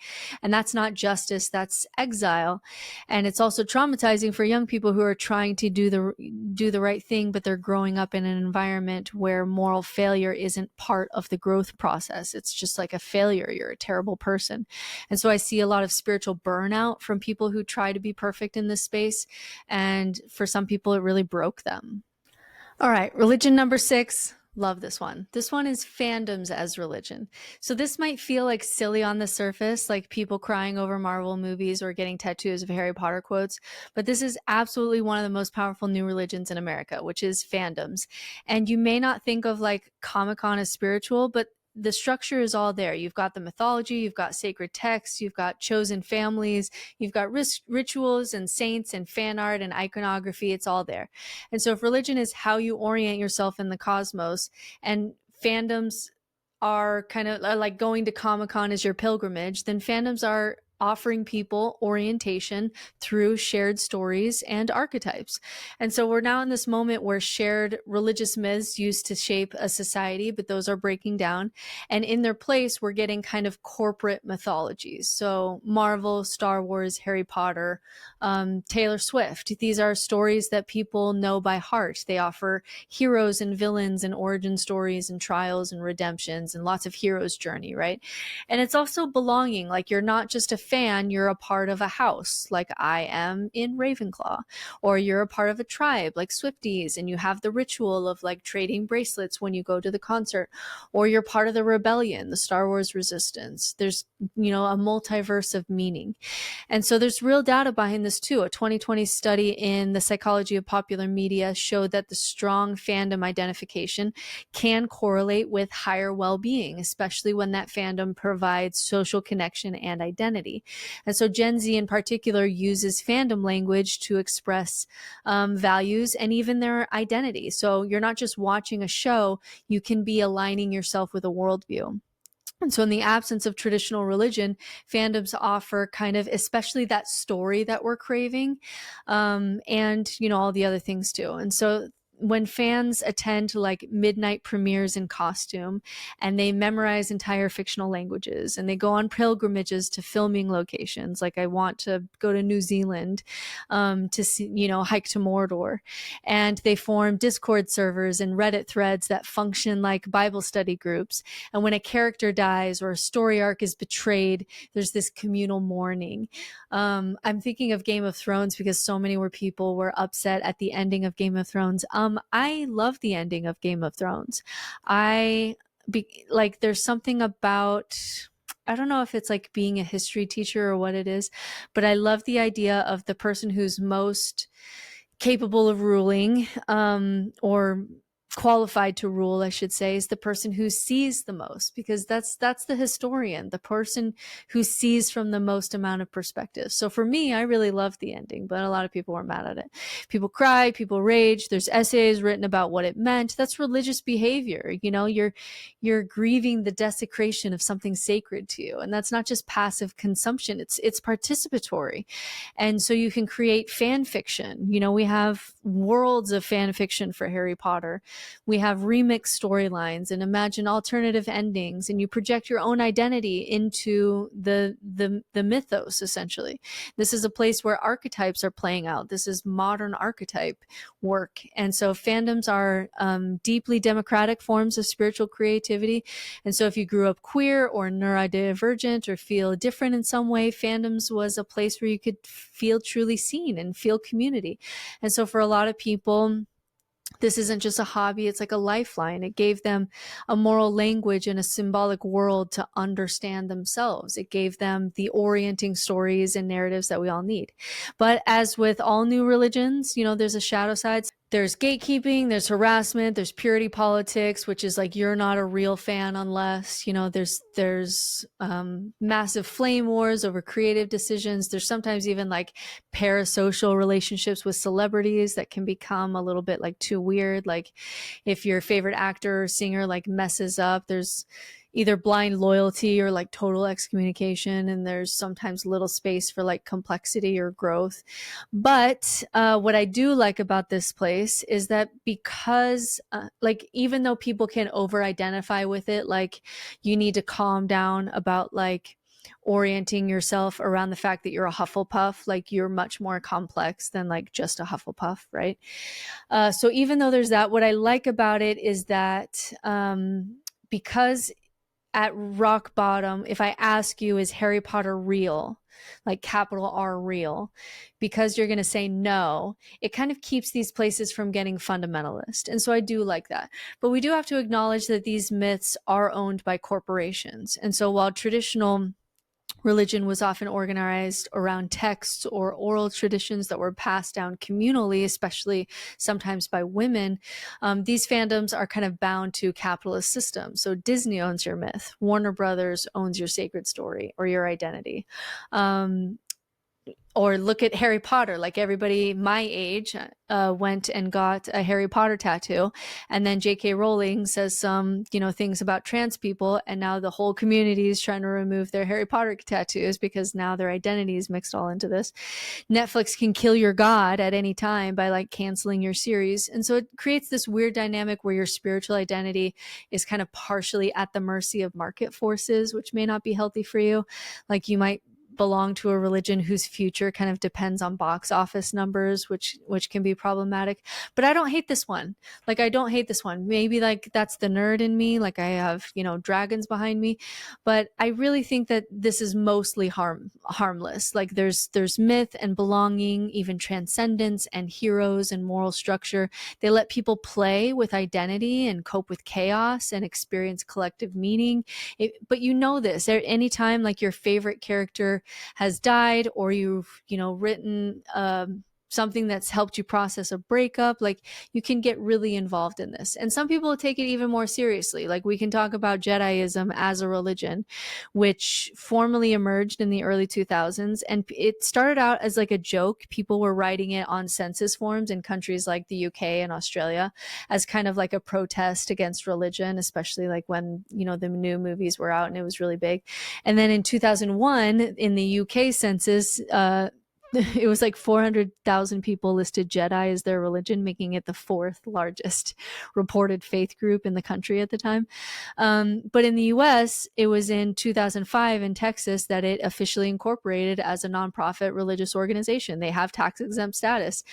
S1: And that's not justice, that's exile. And it's also traumatizing for young people who are trying to do the right thing, but they're growing up in an environment where moral failure isn't part of the growth process. It's just like a failure. You're a terrible person. And so I see a lot of spiritual burnout from people who try to be perfect in this space. And for some people, it really broke them. All right, religion number 6. Love this one. This one is fandoms as religion. So this might feel like silly on the surface, like people crying over Marvel movies or getting tattoos of Harry Potter quotes, but this is absolutely one of the most powerful new religions in America, which is fandoms. And you may not think of like Comic-Con as spiritual, but the structure is all there. You've got the mythology, you've got sacred texts, you've got chosen families, you've got rituals and saints and fan art and iconography. It's all there. And so if religion is how you orient yourself in the cosmos, and fandoms are kind of like going to Comic-Con is your pilgrimage, then fandoms are offering people orientation through shared stories and archetypes. And so we're now in this moment where shared religious myths used to shape a society, but those are breaking down. And in their place, we're getting kind of corporate mythologies. So Marvel, Star Wars, Harry Potter, Taylor Swift. These are stories that people know by heart. They offer heroes and villains and origin stories and trials and redemptions and lots of hero's journey, right? And it's also belonging. Like, you're not just a fan, you're a part of a house, like I am in Ravenclaw, or you're a part of a tribe like Swifties, and you have the ritual of like trading bracelets when you go to the concert, or you're part of the rebellion, the Star Wars resistance. There's, a multiverse of meaning. And so there's real data behind this too. A 2020 study in the psychology of popular media showed that the strong fandom identification can correlate with higher well-being, especially when that fandom provides social connection and identity. And so Gen Z in particular uses fandom language to express values and even their identity. So you're not just watching a show, you can be aligning yourself with a worldview. And so in the absence of traditional religion, fandoms offer kind of, especially that story that we're craving, and, all the other things too. And so when fans attend to like midnight premieres in costume, and they memorize entire fictional languages, and they go on pilgrimages to filming locations, like I want to go to New Zealand to see, hike to Mordor, and they form Discord servers and Reddit threads that function like Bible study groups. And when a character dies or a story arc is betrayed, there's this communal mourning. I'm thinking of Game of Thrones because so many people were upset at the ending of Game of Thrones. I love the ending of Game of Thrones. There's something about, I don't know if it's like being a history teacher or what it is, but I love the idea of the person who's most capable of ruling, or qualified to rule, I should say, is the person who sees the most, because that's the historian, the person who sees from the most amount of perspective. So for me, I really loved the ending, but a lot of people were mad at it. People cry, people rage. There's essays written about what it meant. That's religious behavior. You're grieving the desecration of something sacred to you, and that's not just passive consumption. It's participatory. And so you can create fan fiction. We have worlds of fan fiction for Harry Potter. We have remix storylines and imagine alternative endings, and you project your own identity into the mythos, essentially. This is a place where archetypes are playing out. This is modern archetype work. And so fandoms are deeply democratic forms of spiritual creativity. And so if you grew up queer or neurodivergent or feel different in some way, fandoms was a place where you could feel truly seen and feel community. And so for a lot of people, this isn't just a hobby, it's like a lifeline. It gave them a moral language and a symbolic world to understand themselves. It gave them the orienting stories and narratives that we all need. But as with all new religions, there's a shadow side. there's gatekeeping, there's harassment, there's purity politics, which is like you're not a real fan unless, you know, there's massive flame wars over creative decisions. There's sometimes even like parasocial relationships with celebrities that can become a little bit like too weird. Like if your favorite actor or singer like messes up, there's either blind loyalty or like total excommunication, and there's sometimes little space for like complexity or growth. But what I do like about this place is that because like even though people can over identify with it, like you need to calm down about like orienting yourself around the fact that you're a Hufflepuff, like you're much more complex than like just a Hufflepuff, right? So even though there's that, what I like about it is that because at rock bottom, if I ask you, is Harry Potter real? Like capital R real? Because you're going to say no, it kind of keeps these places from getting fundamentalist. And so I do like that. But we do have to acknowledge that these myths are owned by corporations. And so while traditional religion was often organized around texts or oral traditions that were passed down communally, especially sometimes by women, these fandoms are kind of bound to capitalist systems. So Disney owns your myth, Warner Brothers owns your sacred story or your identity. Or look at Harry Potter, like everybody my age went and got a Harry Potter tattoo. And then J.K. Rowling says some, you know, things about trans people. And now the whole community is trying to remove their Harry Potter tattoos because now their identity is mixed all into this. Netflix can kill your God at any time by like canceling your series. And so it creates this weird dynamic where your spiritual identity is kind of partially at the mercy of market forces, which may not be healthy for you. Like you might belong to a religion whose future kind of depends on box office numbers, which can be problematic. But I don't hate this one. Like I don't hate this one. Maybe like that's the nerd in me, like I have, you know, dragons behind me, but I really think that this is mostly harmless. Like there's myth and belonging, even transcendence and heroes and moral structure. They let people play with identity and cope with chaos and experience collective meaning. But you know this, anytime like your favorite character has died or you've, you know, written something that's helped you process a breakup, like you can get really involved in this. And some people take it even more seriously. Like we can talk about Jediism as a religion, which formally emerged in the early 2000s. And it started out as like a joke. People were writing it on census forms in countries like the UK and Australia as kind of like a protest against religion, especially like when, you know, the new movies were out and it was really big. And then in 2001, in the UK census, it was like 400,000 people listed Jedi as their religion, making it the fourth largest reported faith group in the country at the time. But in the US, it was in 2005 in Texas that it officially incorporated as a nonprofit religious organization. They have tax exempt status.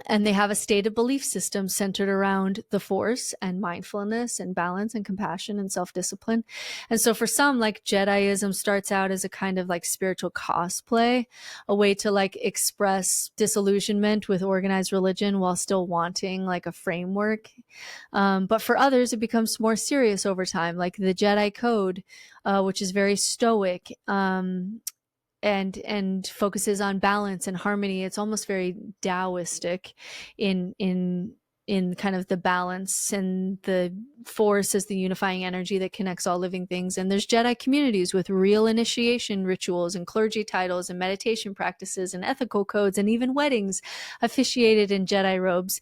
S1: And they have a stated belief system centered around the Force and mindfulness and balance and compassion and self-discipline. And so for some, like Jediism starts out as a kind of like spiritual cosplay, a way to like express disillusionment with organized religion while still wanting like a framework. But for others, it becomes more serious over time, like the Jedi Code, which is very stoic. And focuses on balance and harmony. It's almost very Taoistic in kind of the balance and the Force as the unifying energy that connects all living things. And there's Jedi communities with real initiation rituals and clergy titles and meditation practices and ethical codes and even weddings officiated in Jedi robes.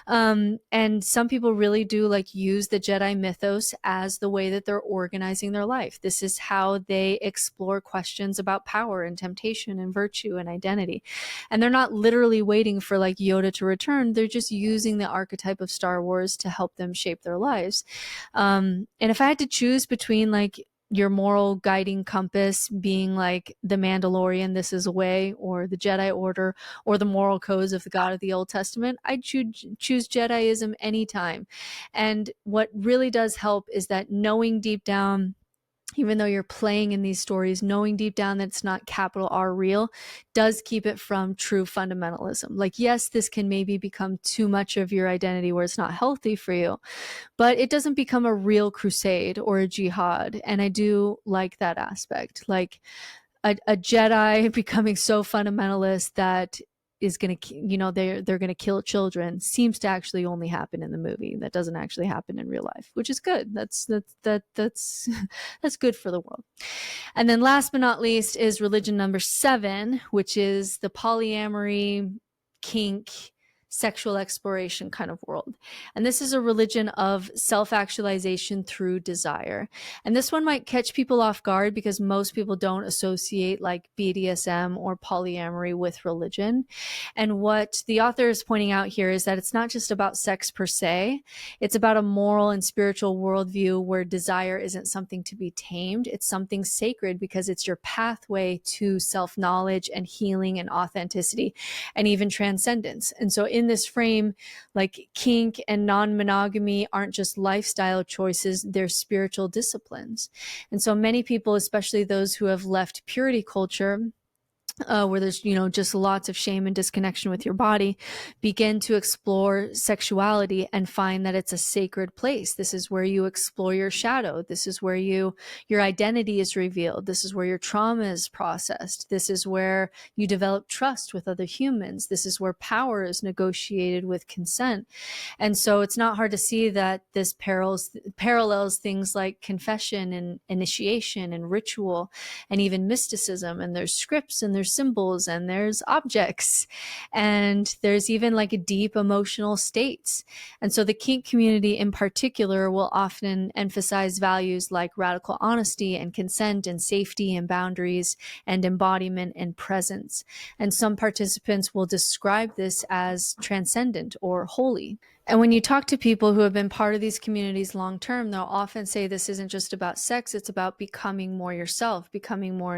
S1: And some people really do like use the Jedi mythos as the way that they're organizing their life. This is how they explore questions about power and temptation and virtue and identity. And they're not literally waiting for like Yoda to return. They're just using the archetype of Star Wars to help them shape their lives. And if I had to choose between like your moral guiding compass being like the Mandalorian, this is a way, or the Jedi Order, or the moral codes of the God of the Old Testament, I'd choose Jediism anytime. And what really does help is that knowing deep down, even though you're playing in these stories, knowing deep down that it's not capital R real does keep it from true fundamentalism. Like, yes, this can maybe become too much of your identity where it's not healthy for you, but it doesn't become a real crusade or a jihad. And I do like that aspect. Like a Jedi becoming so fundamentalist that is going to, you know, they're going to kill children seems to actually only happen in the movie. That doesn't actually happen in real life, which is good. That's that's good for the world. And then last but not least is religion number 7, which is the polyamory, kink, sexual exploration kind of world. And this is a religion of self-actualization through desire. And this one might catch people off guard because most people don't associate like BDSM or polyamory with religion. And what the author is pointing out here is that it's not just about sex per se. It's about a moral and spiritual worldview where desire isn't something to be tamed. It's something sacred because it's your pathway to self-knowledge and healing and authenticity and even transcendence. And so in this frame, like kink and non-monogamy aren't just lifestyle choices, they're spiritual disciplines. And so many people, especially those who have left purity culture, where there's, you know, just lots of shame and disconnection with your body, begin to explore sexuality and find that it's a sacred place. This is where you explore your shadow. This is where your identity is revealed. This is where your trauma is processed. This is where you develop trust with other humans. This is where power is negotiated with consent. And so it's not hard to see that this parallels things like confession and initiation and ritual and even mysticism. And there's scripts and there's symbols and there's objects and there's even like a deep emotional states. And so the kink community in particular will often emphasize values like radical honesty and consent and safety and boundaries and embodiment and presence. And some participants will describe this as transcendent or holy. And when you talk to people who have been part of these communities long term, they'll often say this isn't just about sex, it's about becoming more yourself, becoming more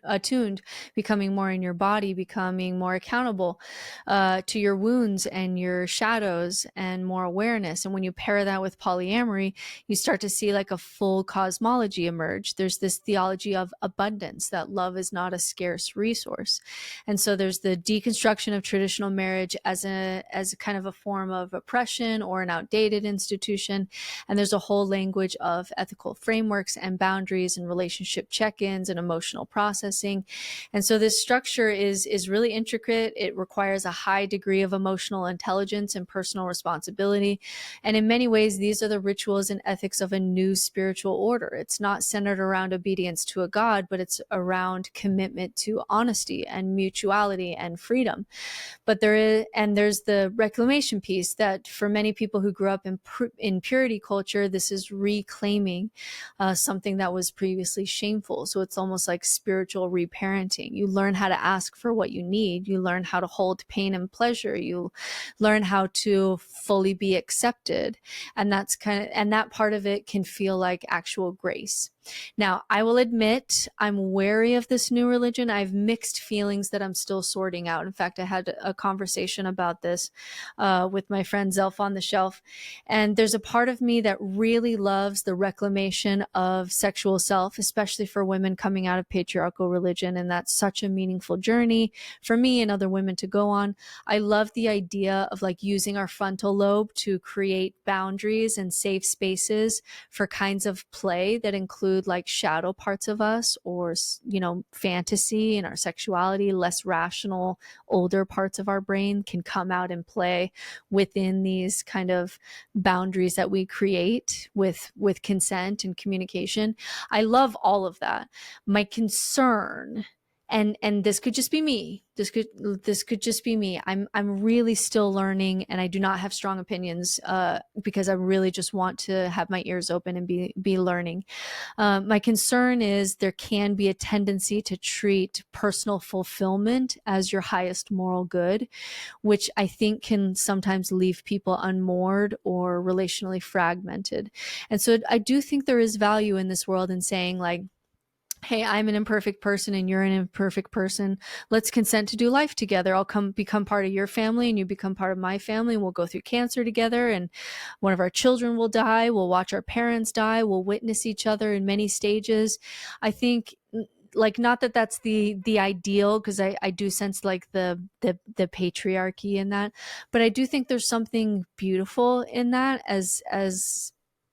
S1: attuned, becoming more in your body, becoming more accountable to your wounds and your shadows and more awareness. And when you pair that with polyamory, you start to see like a full cosmology emerge. There's this theology of abundance, that love is not a scarce resource. And so there's the deconstruction of traditional marriage as a kind of a form of oppression or an outdated institution. And there's a whole language of ethical frameworks and boundaries and relationship check-ins and emotional processing. And so this structure is really intricate. It requires a high degree of emotional intelligence and personal responsibility. And in many ways, these are the rituals and ethics of a new spiritual order. It's not centered around obedience to a god, but it's around commitment to honesty and mutuality and freedom. But there's the reclamation piece that for many people who grew up in purity culture, this is reclaiming something that was previously shameful. So it's almost like spiritual reparenting. You learn how to ask for what you need. You learn how to hold pain and pleasure. You learn how to fully be accepted. And that part of it can feel like actual grace. Now, I will admit I'm wary of this new religion. I have mixed feelings that I'm still sorting out. In fact, I had a conversation about this with my friend Zelf on the Shelf. And there's a part of me that really loves the reclamation of sexual self, especially for women coming out of patriarchal religion. And that's such a meaningful journey for me and other women to go on. I love the idea of like using our frontal lobe to create boundaries and safe spaces for kinds of play that include like shadow parts of us or, you know, fantasy and our sexuality. Less rational, older parts of our brain can come out and play within these kind of boundaries that we create with consent and communication. I love all of that. My concern, and this could just be me. This could just be me. I'm really still learning, and I do not have strong opinions because I really just want to have my ears open and be learning. My concern is there can be a tendency to treat personal fulfillment as your highest moral good, which I think can sometimes leave people unmoored or relationally fragmented. And so I do think there is value in this world in saying like, hey, I'm an imperfect person and you're an imperfect person. Let's consent to do life together. I'll become part of your family and you become part of my family. And we'll go through cancer together and one of our children will die. We'll watch our parents die. We'll witness each other in many stages. I think like, not that that's the ideal, because I do sense like the patriarchy in that, but I do think there's something beautiful in that as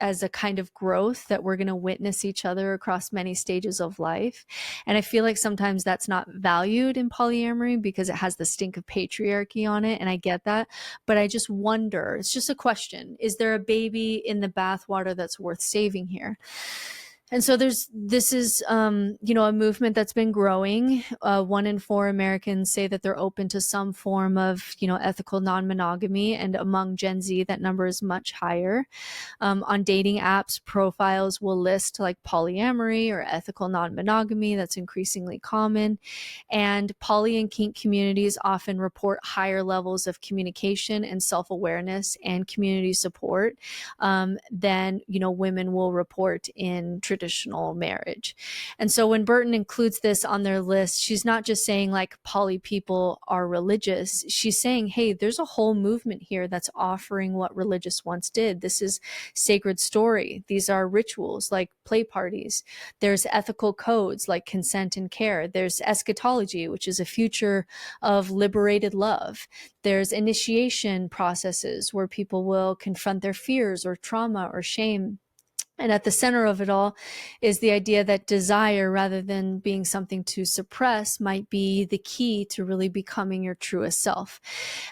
S1: as a kind of growth that we're going to witness each other across many stages of life. And I feel like sometimes that's not valued in polyamory because it has the stink of patriarchy on it. And I get that. But I just wonder, it's just a question, is there a baby in the bathwater that's worth saving here? And so this is, a movement that's been growing. 1 in 4 Americans say that they're open to some form of, ethical non-monogamy. And among Gen Z, that number is much higher. On dating apps, profiles will list like polyamory or ethical non-monogamy. That's increasingly common. And poly and kink communities often report higher levels of communication and self-awareness and community support than, women will report in traditional marriage. And so when Burton includes this on their list, she's not just saying like poly people are religious. She's saying, hey, there's a whole movement here that's offering what religious once did. This is sacred story. These are rituals like play parties. There's ethical codes like consent and care. There's eschatology, which is a future of liberated love. There's initiation processes where people will confront their fears or trauma or shame. And at the center of it all is the idea that desire, rather than being something to suppress, might be the key to really becoming your truest self.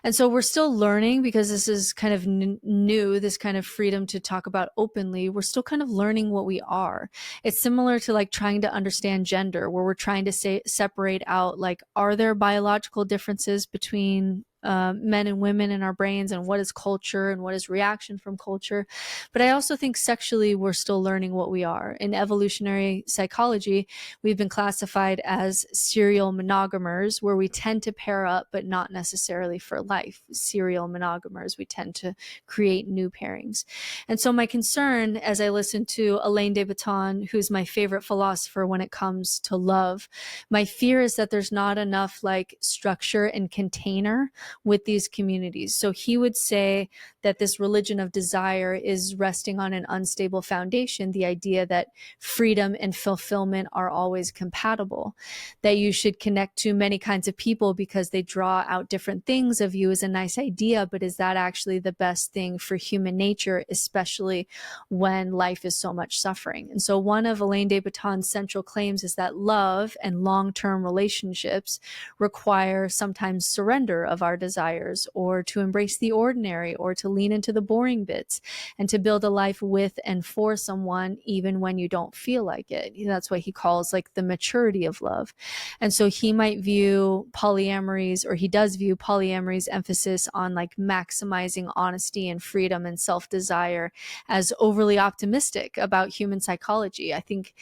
S1: And so we're still learning, because this is kind of new, this kind of freedom to talk about openly. We're still kind of learning what we are. It's similar to like trying to understand gender, where we're trying to separate out, like, are there biological differences between men and women in our brains, and what is culture and what is reaction from culture. But I also think sexually we're still learning what we are. In evolutionary psychology, we've been classified as serial monogamers, where we tend to pair up but not necessarily for life. Serial monogamers, we tend to create new pairings. And so my concern, as I listen to Alain de Botton, who's my favorite philosopher when it comes to love, my fear is that there's not enough like structure and container with these communities. So he would say that this religion of desire is resting on an unstable foundation, the idea that freedom and fulfillment are always compatible, that you should connect to many kinds of people because they draw out different things of you is a nice idea, but is that actually the best thing for human nature, especially when life is so much suffering? And so one of Alain de Botton's central claims is that love and long-term relationships require sometimes surrender of our desires, or to embrace the ordinary, or to lean into the boring bits, and to build a life with and for someone even when you don't feel like it. That's what he calls like the maturity of love. And so he might view polyamory's, or he does view polyamory's emphasis on like maximizing honesty and freedom and self-desire as overly optimistic about human psychology. I think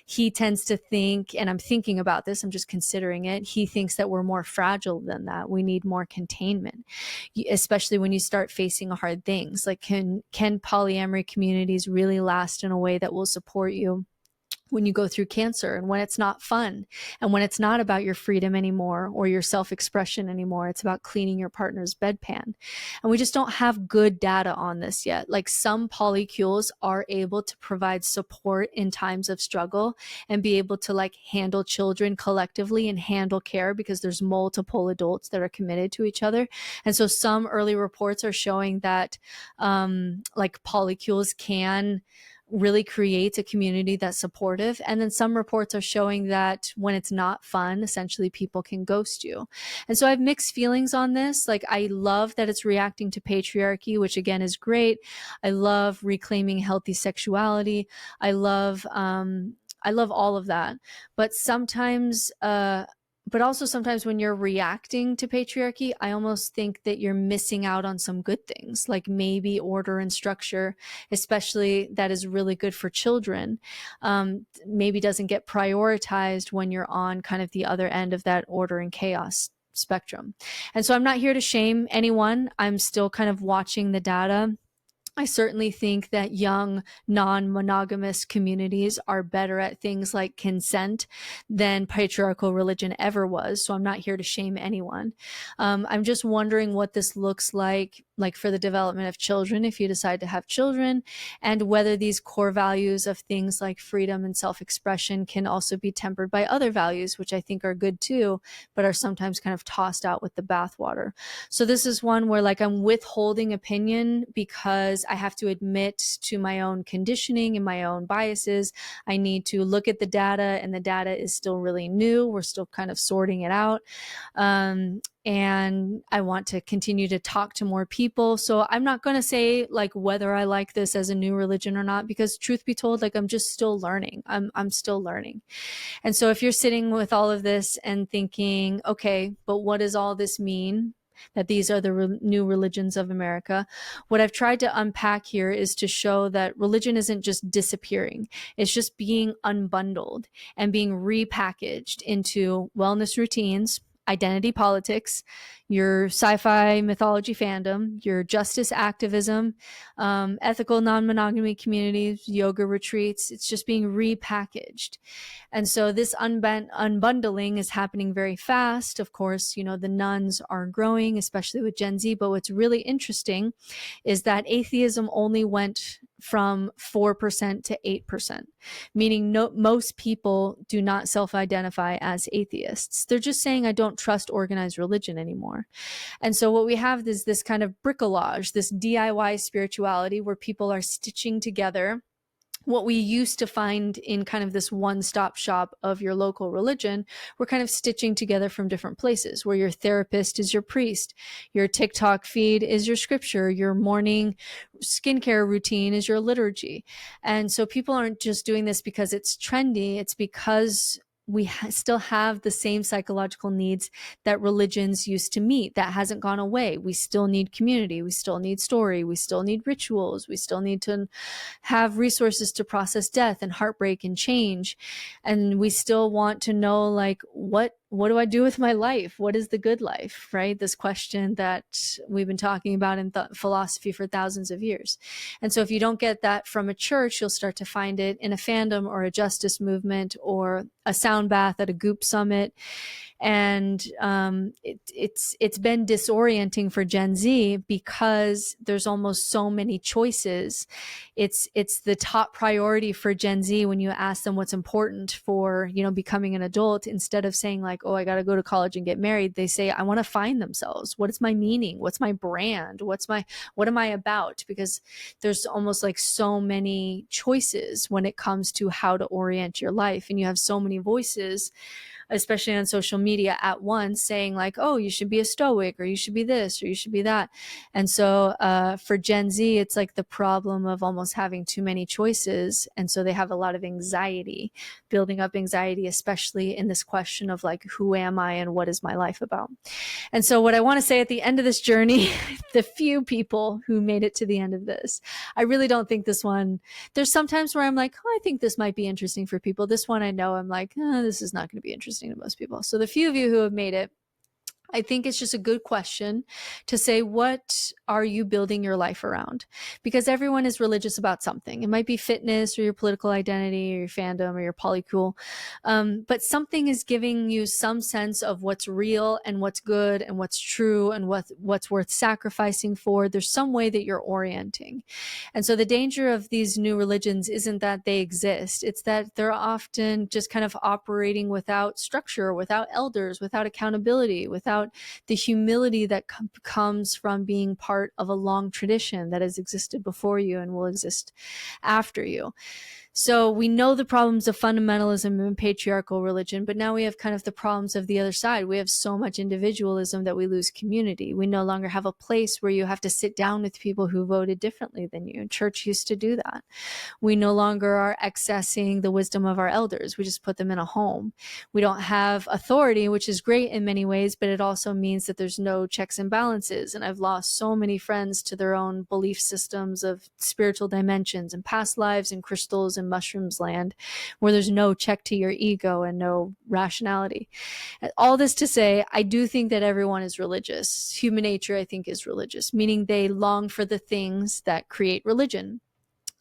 S1: he tends to think, and I'm thinking about this, I'm just considering it, he thinks that we're more fragile than that. We need more containment, especially when you start facing hard things. Like, can polyamory communities really last in a way that will support you when you go through cancer, and when it's not fun, and when it's not about your freedom anymore or your self-expression anymore? It's about cleaning your partner's bedpan. And we just don't have good data on this yet. Like, some polycules are able to provide support in times of struggle and be able to like handle children collectively and handle care, because there's multiple adults that are committed to each other. And so some early reports are showing that like polycules can really create a community that's supportive. And then some reports are showing that when it's not fun, essentially people can ghost you. And so I have mixed feelings on this. Like, I love that it's reacting to patriarchy, which again is great. I love reclaiming healthy sexuality. I love all of that. But sometimes, but also sometimes when you're reacting to patriarchy, I almost think that you're missing out on some good things, like maybe order and structure, especially that is really good for children, maybe doesn't get prioritized when you're on kind of the other end of that order and chaos spectrum. And so I'm not here to shame anyone. I'm still kind of watching the data. I certainly think that young non-monogamous communities are better at things like consent than patriarchal religion ever was. So I'm not here to shame anyone. I'm just wondering what this looks like for the development of children, if you decide to have children, and whether these core values of things like freedom and self-expression can also be tempered by other values, which I think are good too, but are sometimes kind of tossed out with the bathwater. So this is one where like I'm withholding opinion because I have to admit to my own conditioning and my own biases. I need to look at the data, and the data is still really new. We're still kind of sorting it out. And I want to continue to talk to more people. So I'm not going to say like whether I like this as a new religion or not, because truth be told, like I'm just still learning. I'm still learning. And so if you're sitting with all of this and thinking, okay, but what does all this mean? That these are the new religions of America. What I've tried to unpack here is to show that religion isn't just disappearing. It's just being unbundled and being repackaged into wellness routines, identity politics, your sci-fi mythology fandom, your justice activism, ethical non-monogamy communities, yoga retreats. It's just being repackaged. And so this unbundling is happening very fast. Of course, the nuns are growing, especially with Gen Z. But what's really interesting is that atheism only went from 4% to 8%, meaning most people do not self-identify as atheists. They're just saying, I don't trust organized religion anymore. And so what we have is this kind of bricolage, this DIY spirituality where people are stitching together what we used to find in kind of this one-stop shop of your local religion. We're kind of stitching together from different places, where your therapist is your priest, your TikTok feed is your scripture, your morning skincare routine is your liturgy. And so people aren't just doing this because it's trendy. It's because we still have the same psychological needs that religions used to meet. That hasn't gone away. We still need community. We still need story. We still need rituals. We still need to have resources to process death and heartbreak and change. And we still want to know, like, what do I do with my life? What is the good life, right? This question that we've been talking about in philosophy for thousands of years. And so if you don't get that from a church, you'll start to find it in a fandom or a justice movement or a sound bath at a Goop summit. And it's been disorienting for Gen Z because there's almost so many choices. It's the top priority for Gen Z when you ask them what's important for, becoming an adult. Instead of saying like, oh, I got to go to college and get married, they say, I want to find themselves. What is my meaning? What's my brand? what am I about? Because there's almost like so many choices when it comes to how to orient your life. And you have so many voices, especially on social media, at once saying like, oh, you should be a stoic, or you should be this, or you should be that. And so for Gen Z, it's like the problem of almost having too many choices. And so they have a lot of anxiety, building up anxiety, especially in this question of like, who am I and what is my life about? And so what I want to say at the end of this journey, the few people who made it to the end of this, I really don't think this one, there's sometimes where I'm like, oh, I think this might be interesting for people. This one I know I'm like, this is not going to be interesting to most people. So the few of you who have made it, I think it's just a good question to say, what are you building your life around? Because everyone is religious about something. It might be fitness or your political identity or your fandom or your polycool. But something is giving you some sense of what's real and what's good and what's true and what's worth sacrificing for. There's some way that you're orienting. And so the danger of these new religions isn't that they exist. It's that they're often just kind of operating without structure, without elders, without accountability, without the humility that comes from being part of a long tradition that has existed before you and will exist after you. So we know the problems of fundamentalism and patriarchal religion, but now we have kind of the problems of the other side. We have so much individualism that we lose community. We no longer have a place where you have to sit down with people who voted differently than you. Church used to do that. We no longer are accessing the wisdom of our elders. We just put them in a home. We don't have authority, which is great in many ways, but it also means that there's no checks and balances. And I've lost so many friends to their own belief systems of spiritual dimensions and past lives and crystals and mushrooms land, where there's no check to your ego and no rationality. All this to say, I do think that everyone is religious. Human nature, I think, is religious, meaning they long for the things that create religion.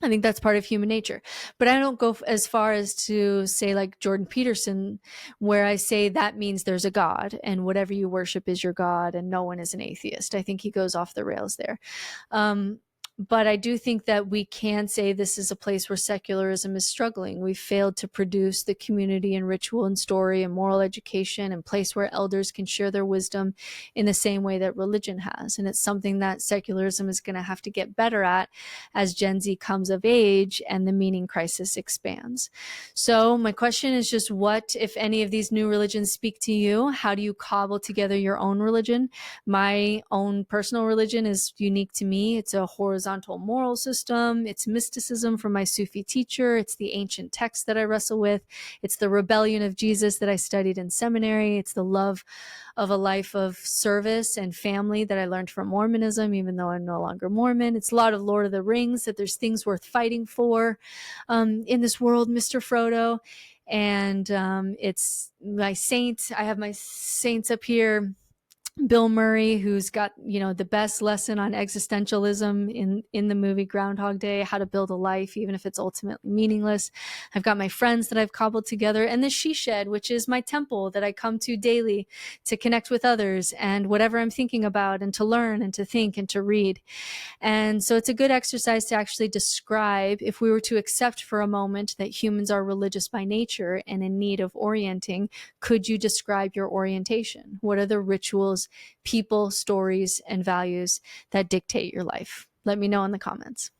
S1: I think that's part of human nature. But I don't go as far as to say like Jordan Peterson, where I say that means there's a God and whatever you worship is your God and no one is an atheist. I think he goes off the rails there. But I do think that we can say this is a place where secularism is struggling. We've failed to produce the community and ritual and story and moral education and place where elders can share their wisdom in the same way that religion has. And it's something that secularism is going to have to get better at as Gen Z comes of age and the meaning crisis expands. So my question is just, what, if any of these new religions speak to you? How do you cobble together your own religion? My own personal religion is unique to me. It's a horizontal moral system. It's mysticism from my Sufi teacher. It's the ancient texts that I wrestle with. It's the rebellion of Jesus that I studied in seminary. It's the love of a life of service and family that I learned from Mormonism, even though I'm no longer Mormon. It's a lot of Lord of the Rings, that there's things worth fighting for in this world, Mr. Frodo. And it's my saint. I have my saints up here. Bill Murray, who's got, the best lesson on existentialism in the movie Groundhog Day, how to build a life, even if it's ultimately meaningless. I've got my friends that I've cobbled together, and the She Shed, which is my temple that I come to daily to connect with others and whatever I'm thinking about, and to learn and to think and to read. And so it's a good exercise to actually describe, if we were to accept for a moment that humans are religious by nature and in need of orienting, could you describe your orientation? What are the rituals, people, stories, and values that dictate your life? Let me know in the comments.